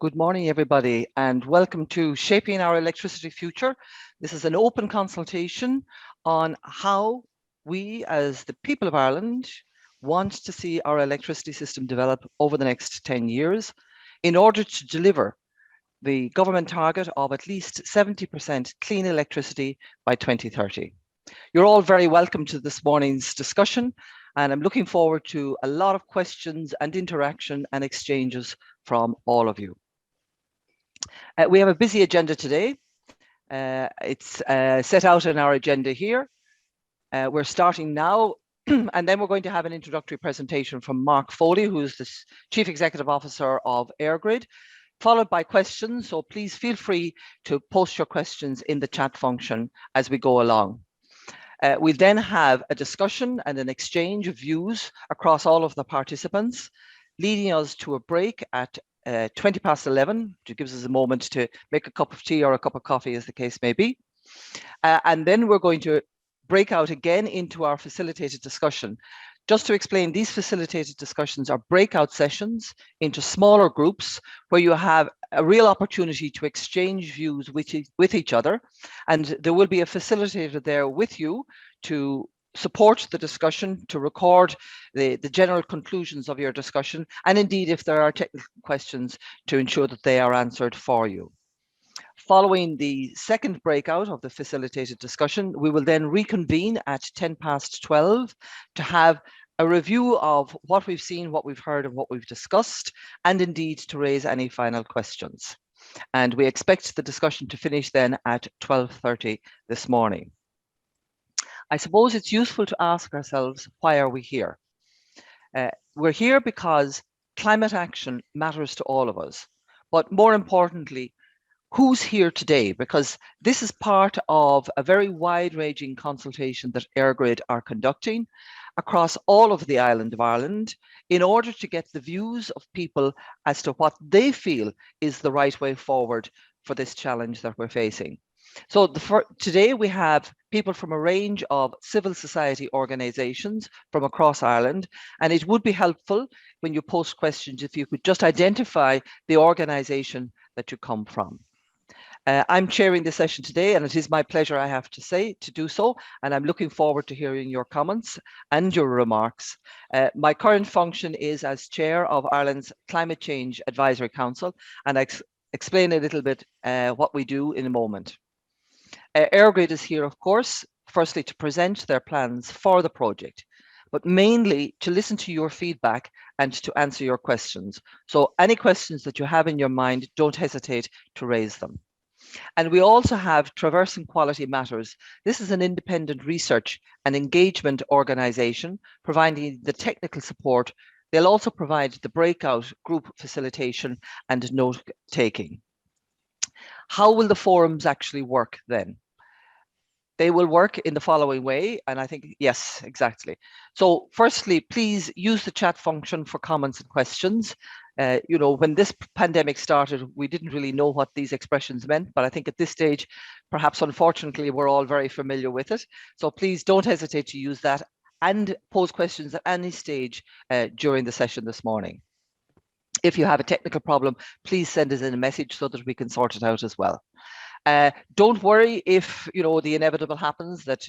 Good morning, everybody, and welcome to Shaping Our Electricity Future. This is an open consultation on how we, as the people of Ireland, want to see our electricity system develop over the next 10 years in order to deliver the government target of at least 70% clean electricity by 2030. You're all very welcome to this morning's discussion, and I'm looking forward to a lot of questions and interaction and exchanges from all of you. We have a busy agenda today. It's set out in our agenda here. We're starting now, and then we're going to have an introductory presentation from Mark Foley, who's the Chief Executive Officer of Airgrid, followed by questions. So please feel free to post your questions in the chat function as we go along. We'll then have a discussion and an exchange of views across all of the participants, leading us to a break at 20 past 11, which gives us a moment to make a cup of tea or a cup of coffee, as the case may be. And then we're going to break out again into our facilitated discussion. Just to explain, these facilitated discussions are breakout sessions into smaller groups where you have a real opportunity to exchange views with each other. And there will be a facilitator there with you to support the discussion, to record the general conclusions of your discussion, and indeed, if there are technical questions, to ensure that they are answered for you. Following the second breakout of the facilitated discussion, we will then reconvene at 10 past 12 to have a review of what we've seen, what we've heard, and what we've discussed, and indeed to raise any final questions. And we expect the discussion to finish then at 12:30 this morning. I suppose it's useful to ask ourselves, why are we here? We're here because climate action matters to all of us. But more importantly, who's here today? Because this is part of a very wide-ranging consultation that Airgrid are conducting across all of the island of Ireland in order to get the views of people as to what they feel is the right way forward for this challenge that we're facing. So today we have people from a range of civil society organisations from across Ireland, and it would be helpful when you post questions if you could just identify the organisation that you come from. I'm chairing the session today, and it is my pleasure, I have to say, to do so, and I'm looking forward to hearing your comments and your remarks. My current function is as chair of Ireland's Climate Change Advisory Council, and I explain a little bit what we do in a moment. Airgrid is here, of course, firstly to present their plans for the project, but mainly to listen to your feedback and to answer your questions. So any questions that you have in your mind, don't hesitate to raise them. And we also have Traversing Quality Matters. This is an independent research and engagement organisation providing the technical support. They'll also provide the breakout group facilitation and note taking. How will the forums actually work then? They will work in the following way, and I think, yes, exactly. So firstly, please use the chat function for comments and questions. You know, when this pandemic started, we didn't really know what these expressions meant, but I think at this stage, perhaps unfortunately, we're all very familiar with it. So please don't hesitate to use that and pose questions at any stage during the session this morning. If you have a technical problem, please send us in a message so that we can sort it out as well. Don't worry if, you know, the inevitable happens that,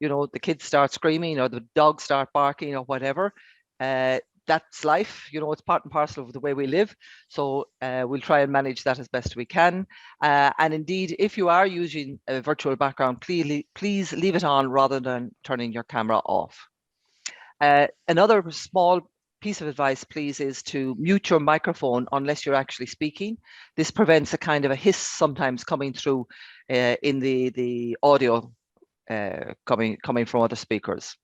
you know, the kids start screaming or the dogs start barking or whatever. That's life, you know, it's part and parcel of the way we live. So we'll try and manage that as best we can. And indeed, if you are using a virtual background, please leave it on rather than turning your camera off. Another small piece of advice, please, is to mute your microphone unless you're actually speaking. This prevents a kind of a hiss sometimes coming through in the audio coming from other speakers.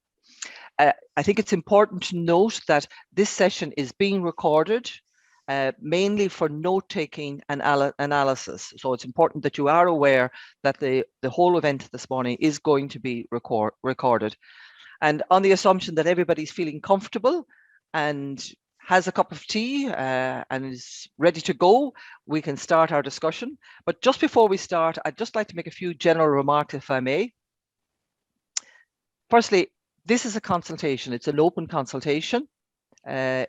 I think it's important to note that this session is being recorded mainly for note-taking and analysis. So it's important that you are aware that the whole event this morning is going to be recorded. And on the assumption that everybody's feeling comfortable and has a cup of tea and is ready to go, we can start our discussion. But just before we start, I'd just like to make a few general remarks, if I may. Firstly, this is a consultation. It's an open consultation. And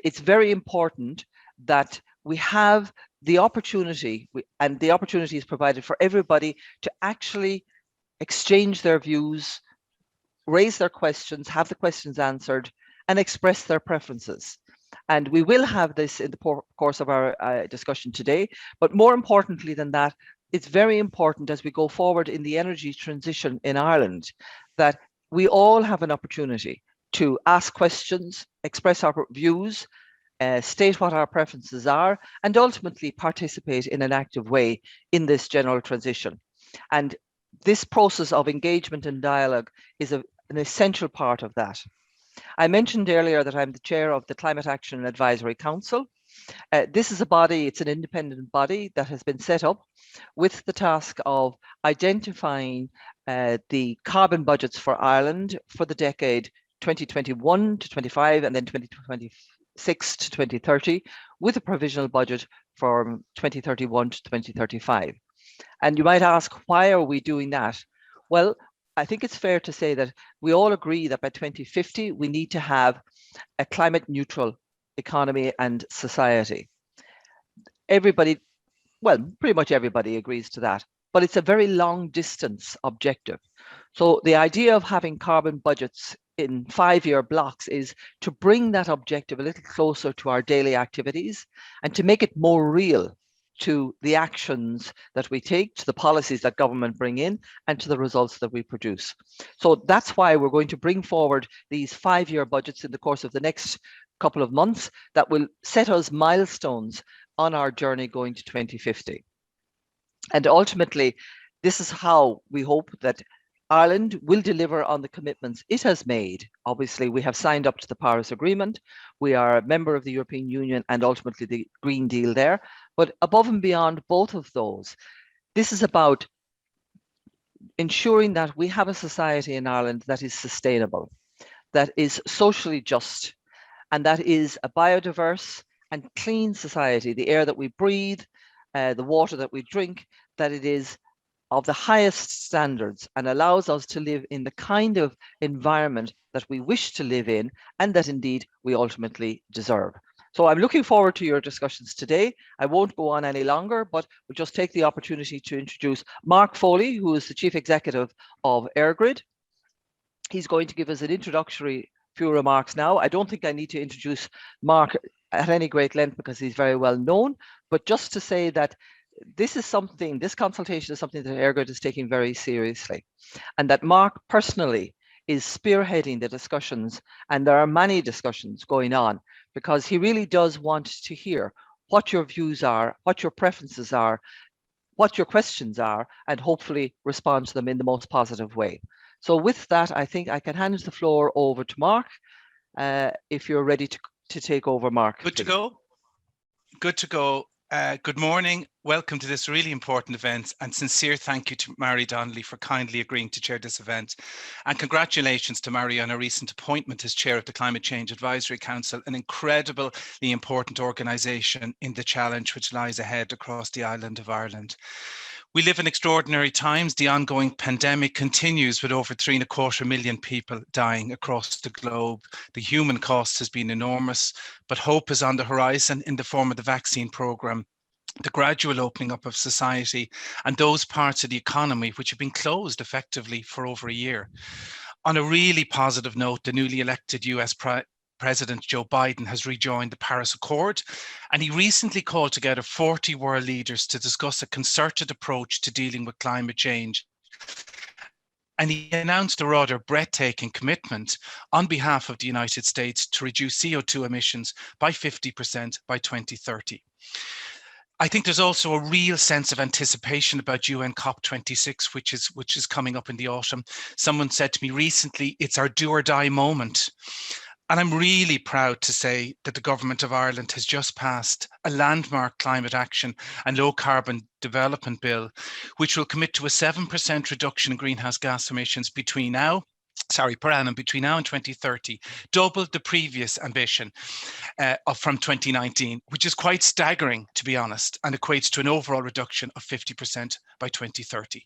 it's very important that we have the opportunity, and the opportunity is provided for everybody to actually exchange their views, raise their questions, have the questions answered, and express their preferences. And we will have this in the course of our discussion today. But more importantly than that, it's very important as we go forward in the energy transition in Ireland that we all have an opportunity to ask questions, express our views, state what our preferences are, and ultimately participate in an active way in this general transition. And this process of engagement and dialogue is an essential part of that. I mentioned earlier that I'm the chair of the Climate Action Advisory Council. This is a body, it's an independent body that has been set up with the task of identifying the carbon budgets for Ireland for the decade 2021 to 25 and then 2026 to 2030, with a provisional budget from 2031 to 2035. And you might ask, why are we doing that? Well, I think it's fair to say that we all agree that by 2050, we need to have a climate neutral economy and society. Everybody, well, pretty much everybody agrees to that, but it's a very long distance objective. So the idea of having carbon budgets in 5-year blocks is to bring that objective a little closer to our daily activities and to make it more real to the actions that we take, to the policies that government bring in, and to the results that we produce. So that's why we're going to bring forward these 5-year budgets in the course of the next couple of months that will set us milestones on our journey going to 2050. And ultimately, this is how we hope that Ireland will deliver on the commitments it has made. Obviously, we have signed up to the Paris Agreement. We are a member of the European Union and ultimately the Green Deal there. But above and beyond both of those, this is about ensuring that we have a society in Ireland that is sustainable, that is socially just, and that is a biodiverse and clean society, the air that we breathe, the water that we drink, that it is of the highest standards and allows us to live in the kind of environment that we wish to live in and that indeed we ultimately deserve. So I'm looking forward to your discussions today. I won't go on any longer, but we'll just take the opportunity to introduce Mark Foley, who is the Chief Executive of Airgrid. He's going to give us an introductory few remarks now. I don't think I need to introduce Mark at any great length because he's very well known, but just to say that this consultation is something that Airgrid is taking very seriously, and that Mark personally is spearheading the discussions, and there are many discussions going on because he really does want to hear what your views are, what your preferences are, what your questions are, and hopefully respond to them in the most positive way. So with that, I think I can hand the floor over to Mark, if you're ready to take over, Mark. Good to go. Good to go. Good morning. Welcome to this really important event, and sincere thank you to Marie Donnelly for kindly agreeing to chair this event. And congratulations to Marie on her recent appointment as chair of the Climate Change Advisory Council, an incredibly important organisation in the challenge which lies ahead across the island of Ireland. We live in extraordinary times. The ongoing pandemic continues with over 3.25 million people dying across the globe. The human cost has been enormous, but hope is on the horizon in the form of the vaccine programme, the gradual opening up of society, and those parts of the economy which have been closed effectively for over a year. On a really positive note, the newly elected US President Joe Biden has rejoined the Paris Accord, and he recently called together 40 world leaders to discuss a concerted approach to dealing with climate change. And he announced a rather breathtaking commitment on behalf of the United States to reduce CO2 emissions by 50% by 2030. I think there's also a real sense of anticipation about UN COP26, which is coming up in the autumn. Someone said to me recently, it's our do or die moment. And I'm really proud to say that the Government of Ireland has just passed a landmark climate action and low carbon development bill, which will commit to a 7% reduction in greenhouse gas emissions per annum between now and 2030, double the previous ambition from 2019, which is quite staggering, to be honest, and equates to an overall reduction of 50% by 2030.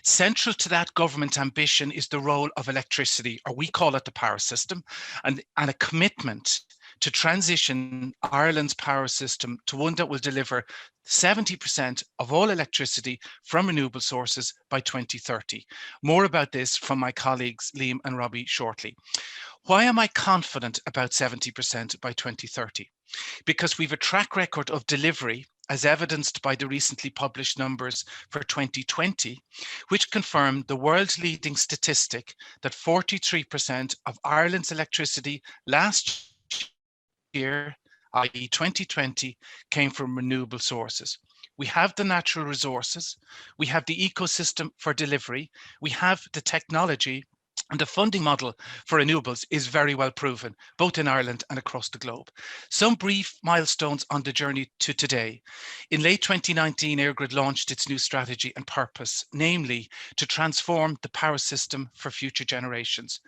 Central to that government ambition is the role of electricity, or we call it the power system, and a commitment to transition Ireland's power system to one that will deliver 70% of all electricity from renewable sources by 2030. More about this from my colleagues Liam and Robbie shortly. Why am I confident about 70% by 2030? Because we've a track record of delivery, as evidenced by the recently published numbers for 2020, which confirm the world's leading statistic that 43% of Ireland's electricity last year, i.e. 2020, came from renewable sources. We have the natural resources, we have the ecosystem for delivery, we have the technology, and the funding model for renewables is very well proven, both in Ireland and across the globe. Some brief milestones on the journey to today. In late 2019, Airgrid launched its new strategy and purpose, namely to transform the power system for future generations.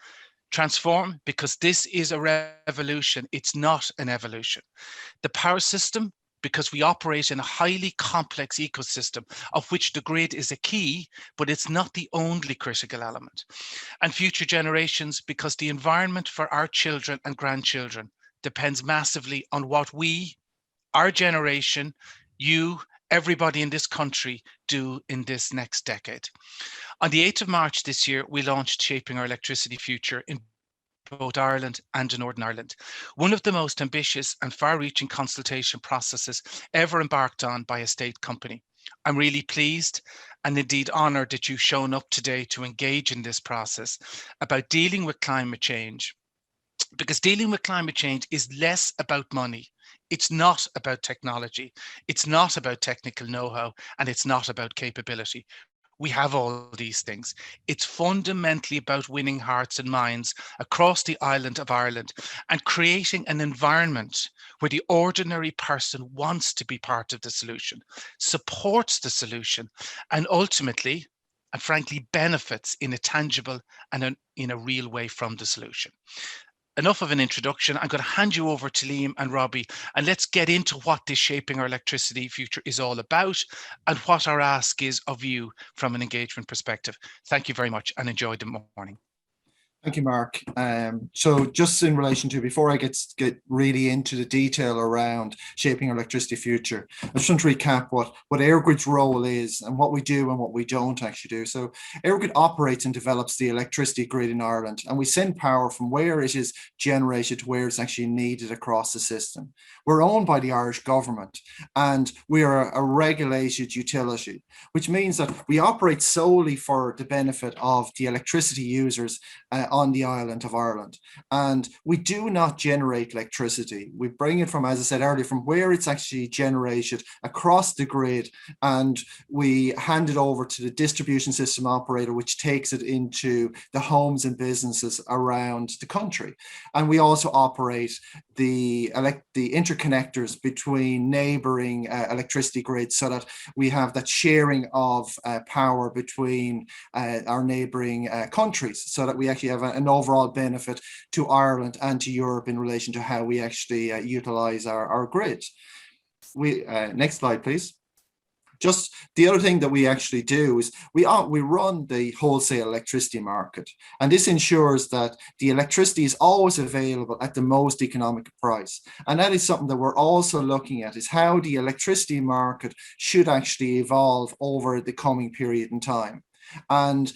Transform because this is a revolution, it's not an evolution. The power system, because we operate in a highly complex ecosystem of which the grid is a key, but it's not the only critical element. And future generations, because the environment for our children and grandchildren depends massively on what we, our generation, you, everybody in this country do in this next decade. On the 8th of March this year, we launched Shaping Our Electricity Future in both Ireland and in Northern Ireland. One of the most ambitious and far-reaching consultation processes ever embarked on by a state company. I'm really pleased and indeed honoured that you've shown up today to engage in this process about dealing with climate change, because dealing with climate change is less about money. It's not about technology. It's not about technical know-how, and it's not about capability. We have all these things. It's fundamentally about winning hearts and minds across the island of Ireland and creating an environment where the ordinary person wants to be part of the solution, supports the solution, and ultimately, and frankly, benefits in a tangible and in a real way from the solution. Enough of an introduction. I'm going to hand you over to Liam and Robbie, and let's get into what this Shaping Our Electricity Future is all about and what our ask is of you from an engagement perspective. Thank you very much and enjoy the morning. Thank you, Mark. So just in relation to, before I get really into the detail around Shaping Our Electricity Future, I just want to recap what Airgrid's role is and what we do and what we don't actually do. So Airgrid operates and develops the electricity grid in Ireland, and we send power from where it is generated to where it's actually needed across the system. We're owned by the Irish government, and we are a regulated utility, which means that we operate solely for the benefit of the electricity users on the island of Ireland. And we do not generate electricity. We bring it from, as I said earlier, from where it's actually generated across the grid, and we hand it over to the distribution system operator, which takes it into the homes and businesses around the country. And we also operate the interconnectors between neighboring electricity grids, so that we have that sharing of power between our neighboring countries, so that we actually have an overall benefit to Ireland and to Europe in relation to how we actually utilize our grid. Next slide, please. Just the other thing that we actually do is we run the wholesale electricity market, and this ensures that the electricity is always available at the most economic price. And that is something that we're also looking at, is how the electricity market should actually evolve over the coming period in time. And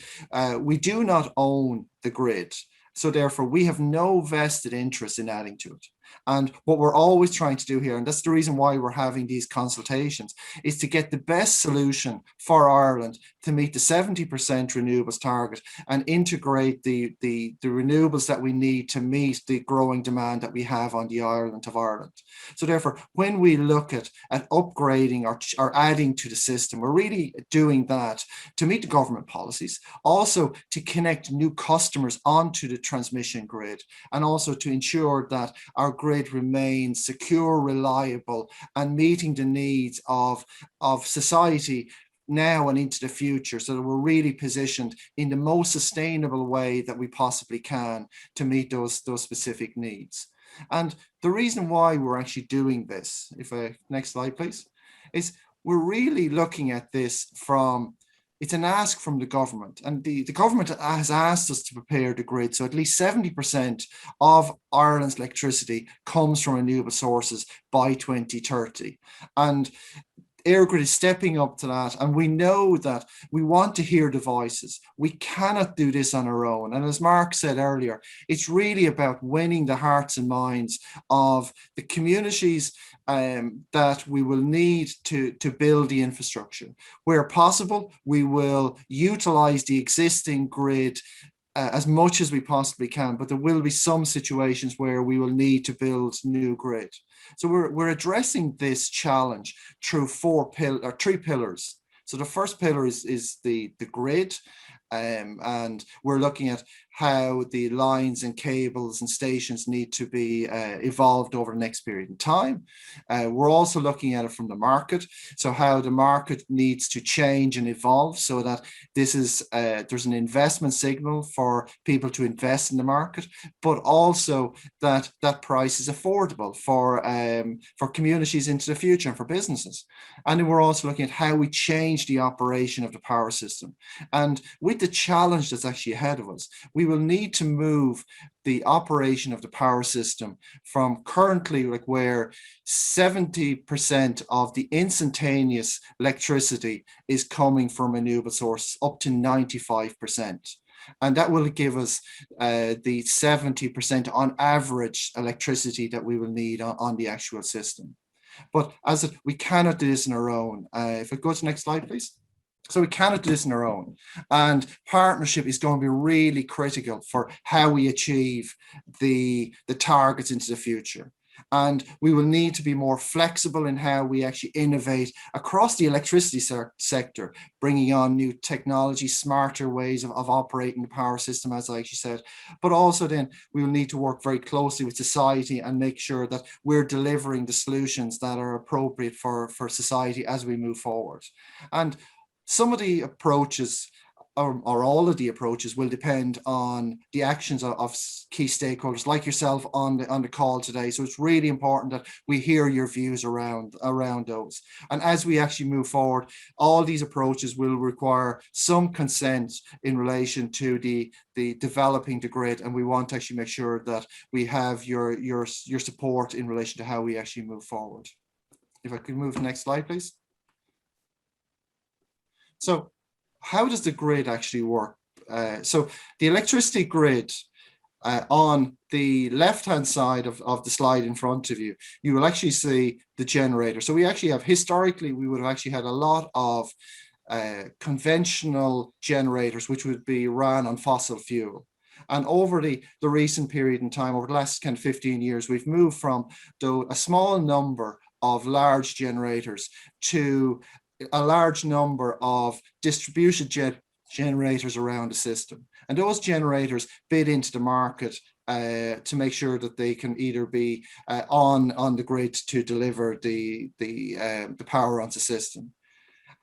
we do not own the grid, so therefore we have no vested interest in adding to it. And what we're always trying to do here, and that's the reason why we're having these consultations, is to get the best solution for Ireland to meet the 70% renewables target and integrate the renewables that we need to meet the growing demand that we have on the island of Ireland. So therefore, when we look at upgrading or adding to the system, we're really doing that to meet the government policies, also to connect new customers onto the transmission grid, and also to ensure that our grid remains secure, reliable, and meeting the needs of society now and into the future, so that we're really positioned in the most sustainable way that we possibly can to meet those specific needs. And the reason why we're actually doing this, next slide please, is we're really looking at this from it's an ask from the government, and the government has asked us to prepare the grid. So at least 70% of Ireland's electricity comes from renewable sources by 2030. And Airgrid is stepping up to that, and we know that we want to hear the voices. We cannot do this on our own. And as Mark said earlier, it's really about winning the hearts and minds of the communities that we will need to build the infrastructure. Where possible, we will utilize the existing grid as much as we possibly can, but there will be some situations where we will need to build new grid. So we're addressing this challenge through three pillars. So the first pillar is the grid, and we're looking at how the lines and cables and stations need to be evolved over the next period in time. We're also looking at it from the market, so how the market needs to change and evolve so that this is there's an investment signal for people to invest in the market, but also that that price is affordable for communities into the future and for businesses. And then we're also looking at how we change the operation of the power system. And with the challenge that's actually ahead of us, we will need to move the operation of the power system from currently like where 70% of the instantaneous electricity is coming from renewable sources up to 95%. And that will give us the 70% on average electricity that we will need on the actual system. But we cannot do this on our own. If it goes to the next slide, please. So we cannot do this on our own, and partnership is going to be really critical for how we achieve the targets into the future. And we will need to be more flexible in how we actually innovate across the electricity sector, bringing on new technology, smarter ways of operating the power system, as I actually said. But also then we will need to work very closely with society and make sure that we're delivering the solutions that are appropriate for society as we move forward. And some of the approaches, or all of the approaches, will depend on the actions of key stakeholders like yourself on the call today. So it's really important that we hear your views around those. And as we actually move forward, all these approaches will require some consent in relation to the developing the grid, and we want to actually make sure that we have your support in relation to how we actually move forward. If I could move to the next slide, please. So how does the grid actually work? So the electricity grid, on the left-hand side of the slide in front of you, you will actually see the generator. So we actually have, historically, we would have actually had a lot of conventional generators, which would be run on fossil fuel. And over the recent period in time, over the last 15 years, we've moved from a small number of large generators to a large number of distribution generators around the system. And those generators bid into the market to make sure that they can either be on the grid to deliver the power onto the system.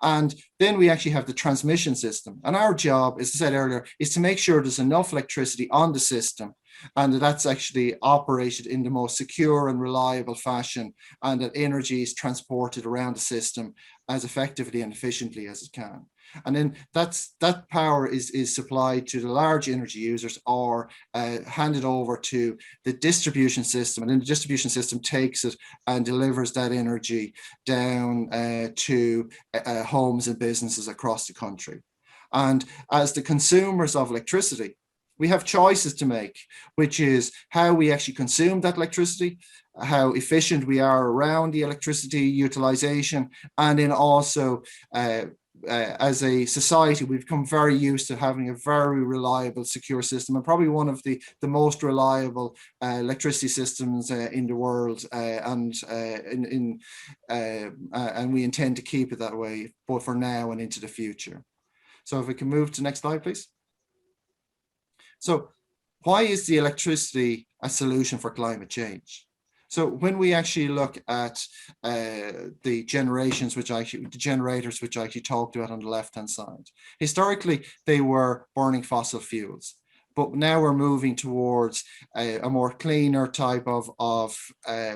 And then we actually have the transmission system. And our job, as I said earlier, is to make sure there's enough electricity on the system and that's actually operated in the most secure and reliable fashion, and that energy is transported around the system as effectively and efficiently as it can. And then that power is supplied to the large energy users or handed over to the distribution system. And then the distribution system takes it and delivers that energy down to homes and businesses across the country. And as the consumers of electricity, we have choices to make, which is how we actually consume that electricity, how efficient we are around the electricity utilization, and then also as a society, we've become very used to having a very reliable, secure system, and probably one of the most reliable electricity systems in the world, and we intend to keep it that way, both for now and into the future. So if we can move to the next slide, please. So why is the electricity a solution for climate change? So when we actually look at the generators, which I actually talked about on the left-hand side, historically, they were burning fossil fuels. but now we're moving towards a more cleaner type of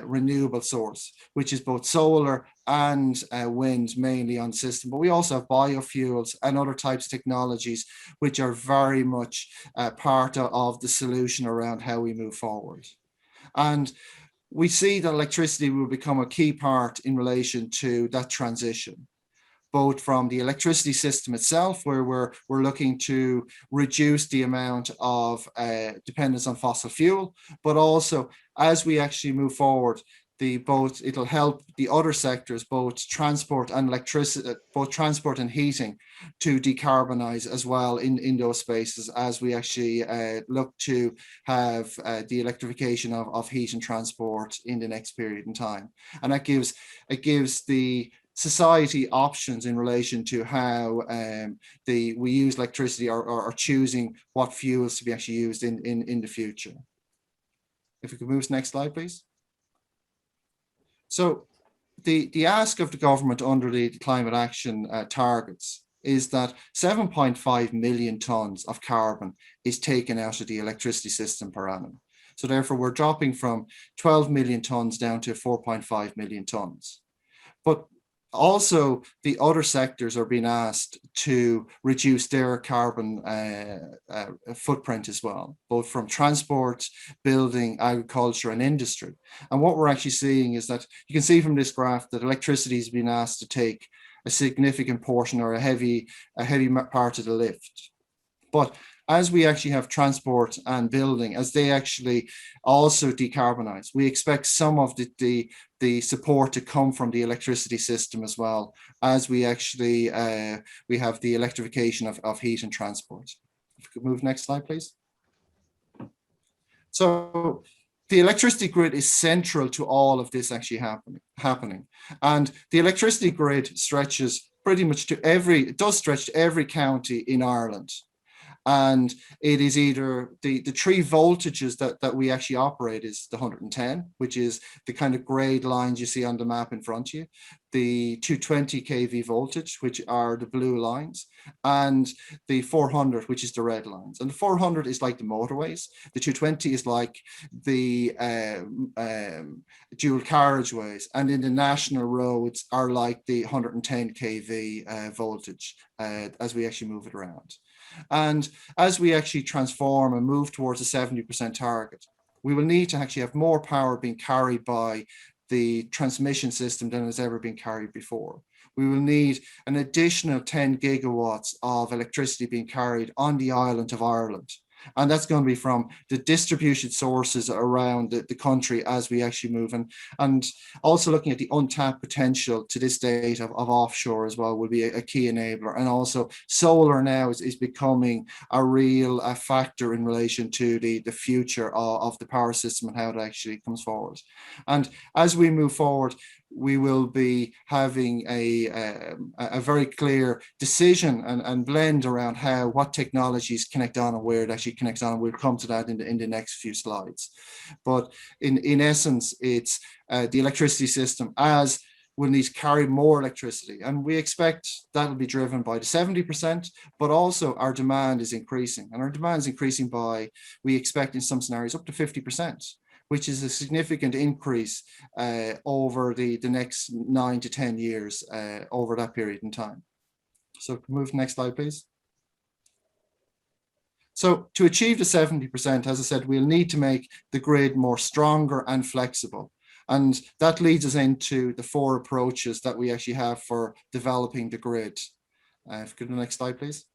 renewable source, which is both solar and wind mainly on the system. But we also have biofuels and other types of technologies which are very much part of the solution around how we move forward. And we see that electricity will become a key part in relation to that transition, both from the electricity system itself, where we're looking to reduce the amount of dependence on fossil fuel, but also as we actually move forward, it'll help the other sectors, both transport and electricity, both transport and heating, to decarbonize as well in those spaces as we actually look to have the electrification of heat and transport in the next period in time. And it gives the society options in relation to how we use electricity or choosing what fuels to be actually used in the future. If we could move to the next slide, please. So the ask of the government under the climate action targets is that 7.5 million tonnes of carbon is taken out of the electricity system per annum. So therefore, we're dropping from 12 million tonnes down to 4.5 million tonnes. But also, the other sectors are being asked to reduce their carbon footprint as well, both from transport, building, agriculture, and industry. And what we're actually seeing is that you can see from this graph that electricity is being asked to take a significant portion or a heavy part of the lift. But as we actually have transport and building, as they actually also decarbonize, we expect some of the support to come from the electricity system as well, as we actually we have the electrification of heat and transport. If we could move next slide, please. So the electricity grid is central to all of this actually happening. And the electricity grid stretches pretty much it does stretch to every county in Ireland. And it is either the three voltages that we actually operate is the 110, which is the kind of grade lines you see on the map in front of you, the 220 kV voltage, which are the blue lines, and the 400, which is the red lines. And the 400 is like the motorways. The 220 is like the dual carriageways, and in the national roads are like the 110 kV voltage as we actually move it around. And as we actually transform and move towards a 70% target, we will need to actually have more power being carried by the transmission system than has ever been carried before. We will need an additional 10 gigawatts of electricity being carried on the island of Ireland. And that's going to be from the distributed sources around the country as we actually move. And also looking at the untapped potential to this date of offshore as well will be a key enabler. And also solar now is becoming a real factor in relation to the future of the power system and how it actually comes forward. And as we move forward, we will be having a very clear decision and blend around what technologies connect on and where it actually connects on. We'll come to that in the next few slides. But in essence, it's the electricity system as will need to carry more electricity. And we expect that'll be driven by the 70%, but also our demand is increasing. And our demand is increasing by, we expect in some scenarios, up to 50%. Which is a significant increase over the next 9 to 10 years over that period in time. So move to the next slide, please. So to achieve the 70%, as I said, we'll need to make the grid more stronger and flexible. And that leads us into the 4 approaches that we actually have for developing the grid. If you go to the next slide, please.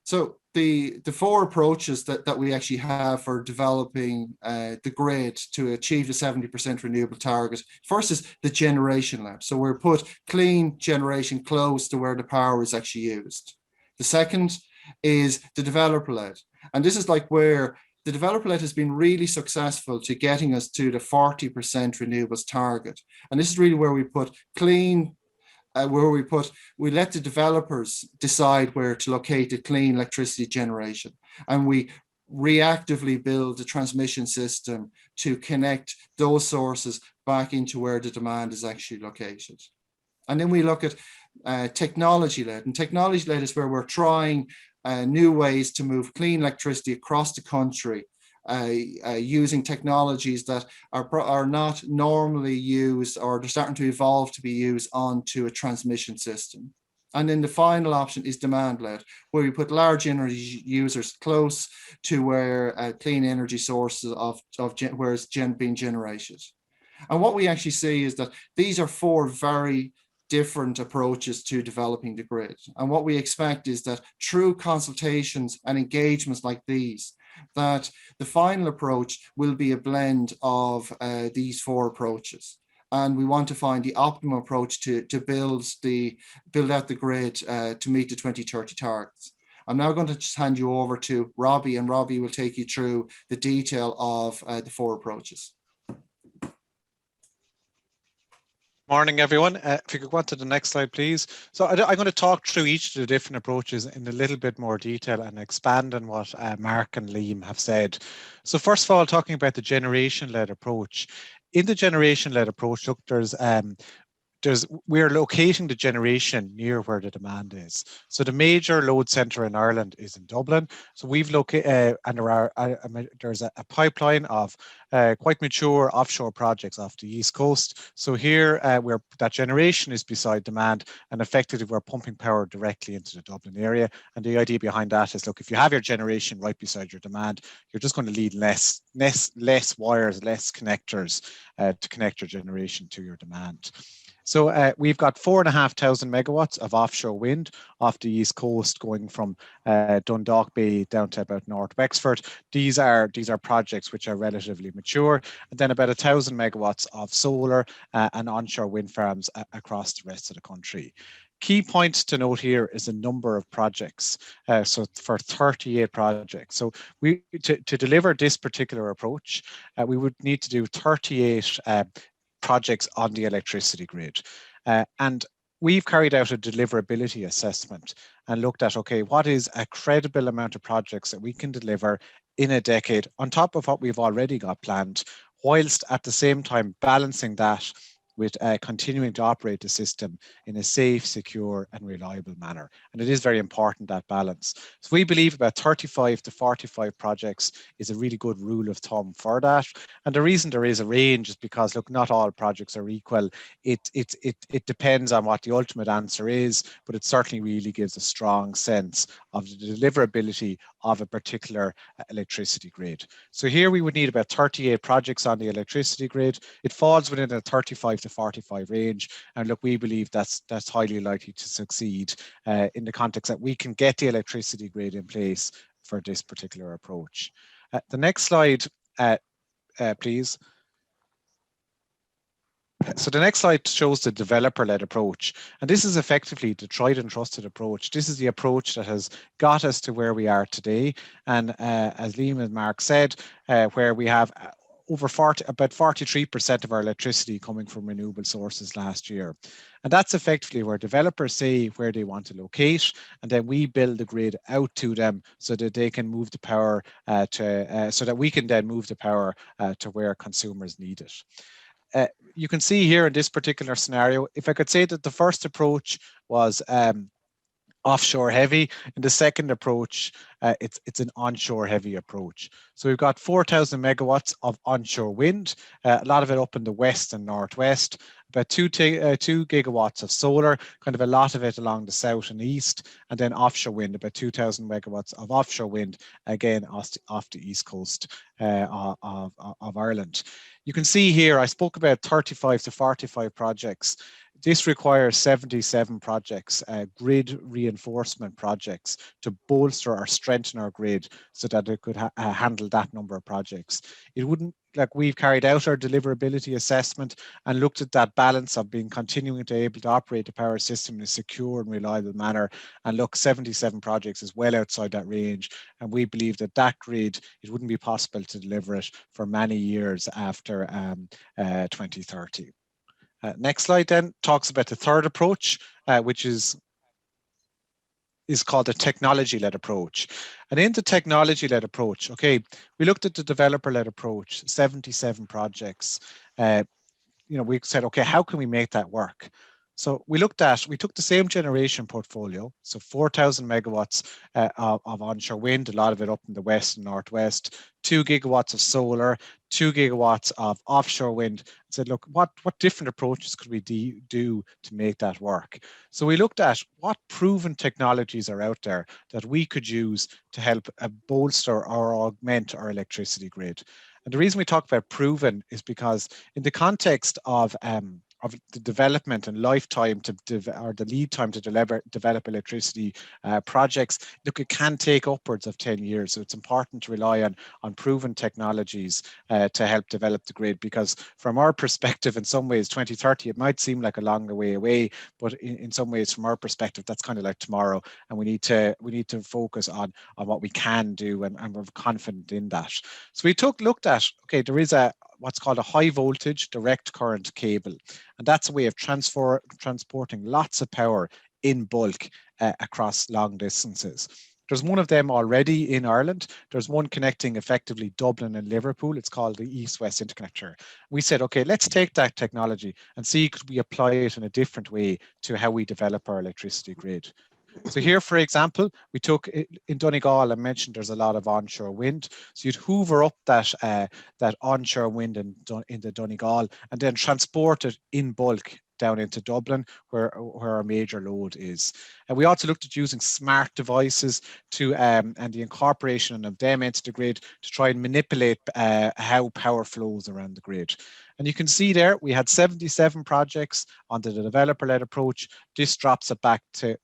So the 4 approaches that we actually have for developing the grid to achieve the 70% renewable target. First is the generation led. So we're put clean generation close to where the power is actually used. The second is the developer led. And this is like where the developer led has been really successful to getting us to the 40% renewables target. And this is really where we put clean we let the developers decide where to locate the clean electricity generation, and we reactively build the transmission system to connect those sources back into where the demand is actually located. And then we look at technology-led, and technology-led is where we're trying new ways to move clean electricity across the country, using technologies that are not normally used, or they're starting to evolve to be used onto a transmission system. And then the final option is demand-led, where we put large energy users close to where clean energy sources where it's being generated. And what we actually see is that these are four very different approaches to developing the grid. And what we expect is that through consultations and engagements like these, that the final approach will be a blend of these four approaches. And we want to find the optimal approach to build out the grid to meet the 2030 targets. I'm now going to just hand you over to Robbie, and Robbie will take you through the detail of the four approaches. Morning, everyone. If you could go on to the next slide, please. So I'm going to talk through each of the different approaches in a little bit more detail and expand on what Mark and Liam have said. So first of all, talking about the generation-led approach. In the generation-led approach, look, we're locating the generation near where the demand is. So the major load centre in Ireland is in Dublin. So we've located, and there's a pipeline of quite mature offshore projects off the east coast. So here, that generation is beside demand, and effectively we're pumping power directly into the Dublin area. And the idea behind that is, look, if you have your generation right beside your demand, you're just going to need less wires, less connectors to connect your generation to your demand. So we've got 4,500 megawatts of offshore wind off the east coast, going from Dundalk Bay down to about North Wexford. These are projects which are relatively mature, and then about 1,000 megawatts of solar and onshore wind farms across the rest of the country. Key points to note here is the number of projects. So for 38 projects. So to deliver this particular approach, we would need to do 38 projects on the electricity grid. And we've carried out a deliverability assessment and looked at, okay, what is a credible amount of projects that we can deliver in a decade on top of what we've already got planned, whilst at the same time balancing that with continuing to operate the system in a safe, secure and reliable manner. And it is very important, that balance. So we believe about 35 to 45 projects is a really good rule of thumb for that. And the reason there is a range is because, look, not all projects are equal. It depends on what the ultimate answer is, but it certainly really gives a strong sense of the deliverability of a particular electricity grid. So here we would need about 38 projects on the electricity grid. It falls within a 35 to 45 range, and look, we believe that's highly likely to succeed in the context that we can get the electricity grid in place for this particular approach. The next slide, please. So the next slide shows the developer-led approach, and this is effectively the tried and trusted approach. This is the approach that has got us to where we are today, and as Liam and Mark said, where we have about 43% of our electricity coming from renewable sources last year. And that's effectively where developers say where they want to locate, and then we build the grid out to them so that they can move the power so that we can then move the power to where consumers need it. You can see here in this particular scenario, if I could say that the first approach was offshore heavy, and the second approach, it's an onshore heavy approach. So we've got 4,000 megawatts of onshore wind, a lot of it up in the west and northwest, about 2 gigawatts of solar, kind of a lot of it along the south and east, and then offshore wind, about 2,000 megawatts of offshore wind, again off the east coast of Ireland. You can see here, I spoke about 35 to 45 projects. This requires 77 projects, grid reinforcement projects, to bolster or strengthen our grid so that it could handle that number of projects. It wouldn't, like, we've carried out our deliverability assessment and looked at that balance of continuing to able to operate the power system in a secure and reliable manner. And look, 77 projects is well outside that range. And we believe that that grid, it wouldn't be possible to deliver it for many years after 2030. Next slide then talks about the third approach, which is called the technology-led approach. And in the technology-led approach, okay, we looked at the developer-led approach, 77 projects. We said, okay, how can we make that work? So we took the same generation portfolio, so 4,000 megawatts of onshore wind, a lot of it up in the west and northwest, 2 gigawatts of solar, 2 gigawatts of offshore wind, and said, look, what different approaches could we do to make that work? So we looked at what proven technologies are out there that we could use to help bolster or augment our electricity grid. And the reason we talk about proven is because in the context of the development and lifetime or the lead time to develop electricity projects, look, it can take upwards of 10 years. So it's important to rely on proven technologies to help develop the grid, because from our perspective, in some ways, 2030, it might seem like a longer way away, but in some ways, from our perspective, that's kind of like tomorrow. And we need to focus on what we can do, and we're confident in that. So we looked at, okay, there is what's called a high voltage direct current cable. And that's a way of transporting lots of power in bulk across long distances. There's one of them already in Ireland. There's one connecting effectively Dublin and Liverpool. It's called the East-West Interconnector. We said, okay, let's take that technology and see could we apply it in a different way to how we develop our electricity grid. So here, for example, we took in Donegal, I mentioned there's a lot of onshore wind. So you'd hoover up that onshore wind in the Donegal and then transport it in bulk down into Dublin, where our major load is. And we also looked at using smart devices and the incorporation of them into the grid to try and manipulate how power flows around the grid. And you can see there, we had 77 projects under the developer-led approach. This drops it back to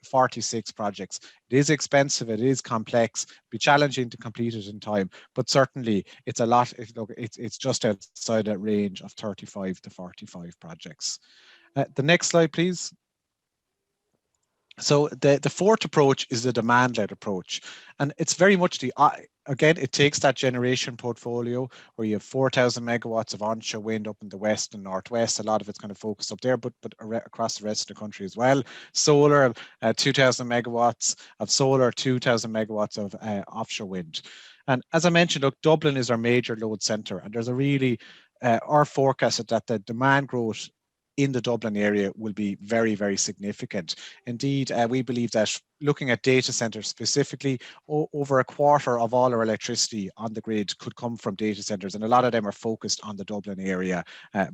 46 projects. It is expensive, it is complex, be challenging to complete it in time, but certainly it's a lot. It's just outside that range of 35 to 45 projects. The next slide, please. So the fourth approach is the demand-led approach. And it's very much again, it takes that generation portfolio where you have 4,000 megawatts of onshore wind up in the west and northwest. A lot of it's kind of focused up there, but across the rest of the country as well. Solar, 2,000 megawatts of solar, 2,000 megawatts of offshore wind. And as I mentioned, look, Dublin is our major load centre, and there's a really, our forecast is that the demand growth in the Dublin area will be very, very significant. Indeed, we believe that looking at data centres specifically, over a quarter of all our electricity on the grid could come from data centres, and a lot of them are focused on the Dublin area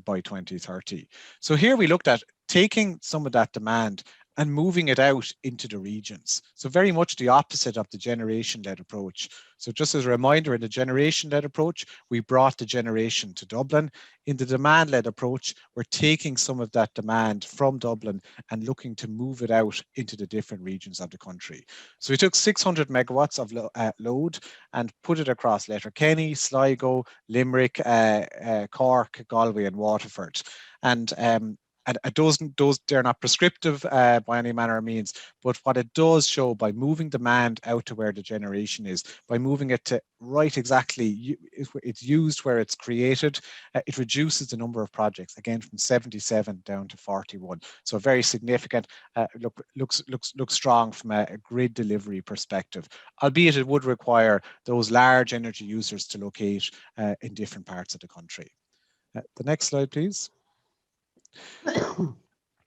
by 2030. So here we looked at taking some of that demand and moving it out into the regions. So very much the opposite of the generation-led approach. So just as a reminder, in the generation-led approach, we brought the generation to Dublin. In the demand-led approach, we're taking some of that demand from Dublin and looking to move it out into the different regions of the country. So we took 600 megawatts of load and put it across Letterkenny, Sligo, Limerick, Cork, Galway and Waterford. And they're not prescriptive by any manner of means, but what it does show, by moving demand out to where the generation is, by moving it to right exactly, it's used where it's created, it reduces the number of projects, again, from 77 down to 41. So very significant, looks strong from a grid delivery perspective, albeit it would require those large energy users to locate in different parts of the country. The next slide, please.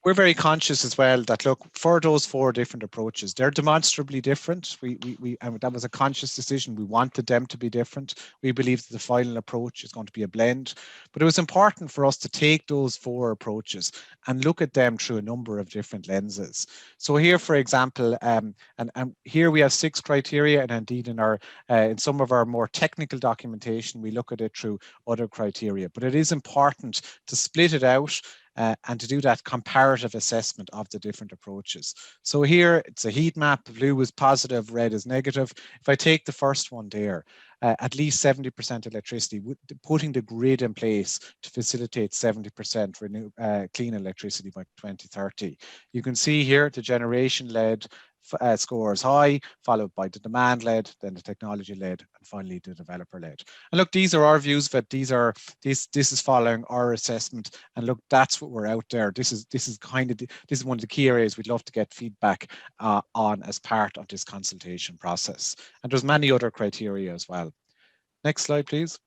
We're very conscious as well that, look, for those four different approaches, they're demonstrably different. And that was a conscious decision. We wanted them to be different. We believe that the final approach is going to be a blend. But it was important for us to take those four approaches and look at them through a number of different lenses. So here, for example, and here we have 6 criteria, and indeed in some of our more technical documentation, we look at it through other criteria. But it is important to split it out and to do that comparative assessment of the different approaches. So here it's a heat map. Blue is positive, red is negative. If I take the first one there, at least 70% electricity, putting the grid in place to facilitate 70% clean electricity by 2030. You can see here the generation-led scores high, followed by the demand-led, then the technology-led, and finally the developer-led. And look, these are our views, but this is following our assessment. And look, that's what we're out there. This is one of the key areas we'd love to get feedback on as part of this consultation process. And there's many other criteria as well. Next slide, please.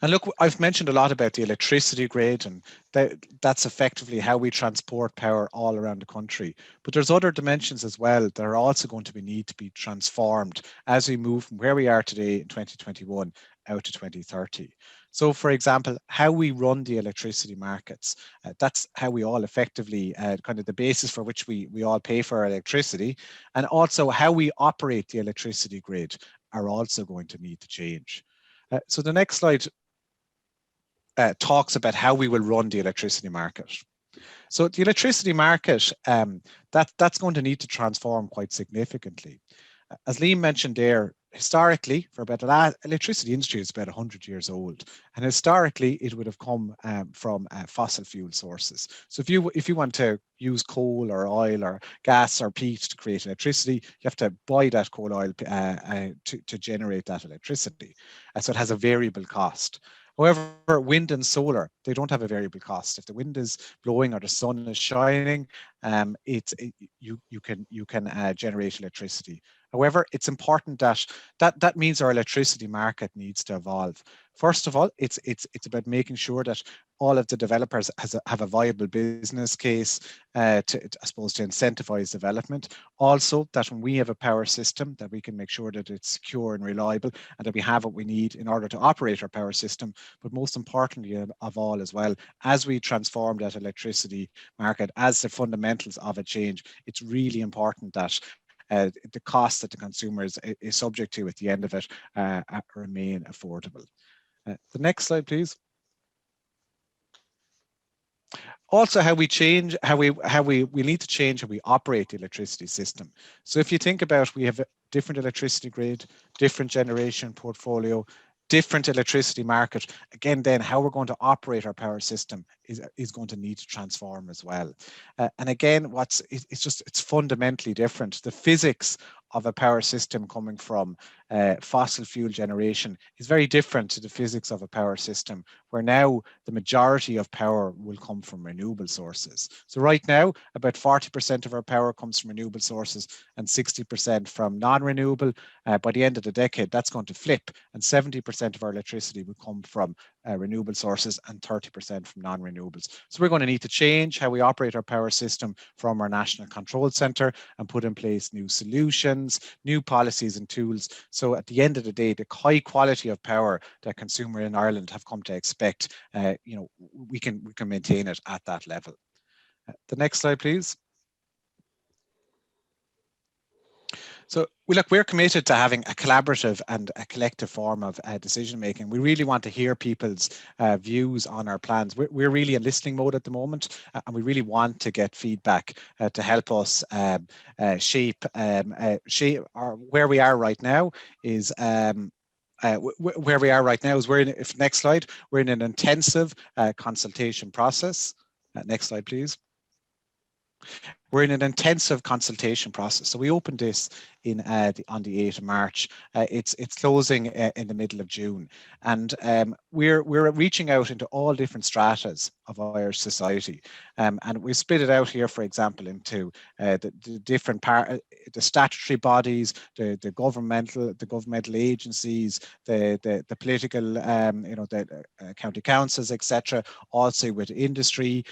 And look, I've mentioned a lot about the electricity grid, and that's effectively how we transport power all around the country. But there's other dimensions as well that are also going to need to be transformed as we move from where we are today in 2021 out to 2030. So, for example, how we run the electricity markets, that's how we all effectively, kind of the basis for which we all pay for our electricity, and also how we operate the electricity grid are also going to need to change. So the next slide talks about how we will run the electricity market. So the electricity market, that's going to need to transform quite significantly. As Liam mentioned there, historically, for about the electricity industry is about 100 years old, and historically it would have come from fossil fuel sources. So if you want to use coal or oil or gas or peat to create electricity, you have to buy that coal oil to generate that electricity. So it has a variable cost. However, wind and solar, they don't have a variable cost. If the wind is blowing or the sun is shining, you can generate electricity. However, it's important that means our electricity market needs to evolve. First of all, it's about making sure that all of the developers have a viable business case I suppose, to incentivize development. Also, that when we have a power system, that we can make sure that it's secure and reliable, and that we have what we need in order to operate our power system. But most importantly of all as well, as we transform that electricity market, as the fundamentals of it change, it's really important that the cost that the consumer is subject to at the end of it remain affordable. The next slide, please. Also, how we change, we need to change how we operate the electricity system. So if you think about, we have a different electricity grid, different generation portfolio, different electricity market. Again, then how we're going to operate our power system is going to need to transform as well. And again, it's fundamentally different. The physics of a power system coming from fossil fuel generation is very different to the physics of a power system where now the majority of power will come from renewable sources. So right now, about 40% of our power comes from renewable sources and 60% from non-renewable. By the end of the decade, that's going to flip, and 70% of our electricity will come from renewable sources and 30% from non-renewables. So we're going to need to change how we operate our power system from our National Control Centre and put in place new solutions, new policies and tools. So at the end of the day, the high quality of power that consumers in Ireland have come to expect, we can maintain it at that level. The next slide, please. So we're committed to having a collaborative and a collective form of decision making. We really want to hear people's views on our plans. We're really in listening mode at the moment, and we really want to get feedback to help us shape where we are right now is. Where we are right now is next slide, we're in an intensive consultation process. Next slide, please. We're in an intensive consultation process. So we opened this on the 8th of March. It's closing in the middle of June, and we're reaching out into all different stratas of Irish society, and we split it out here, for example, into the different the statutory bodies, the governmental agencies, the political, the county councils, etc. Also with industry,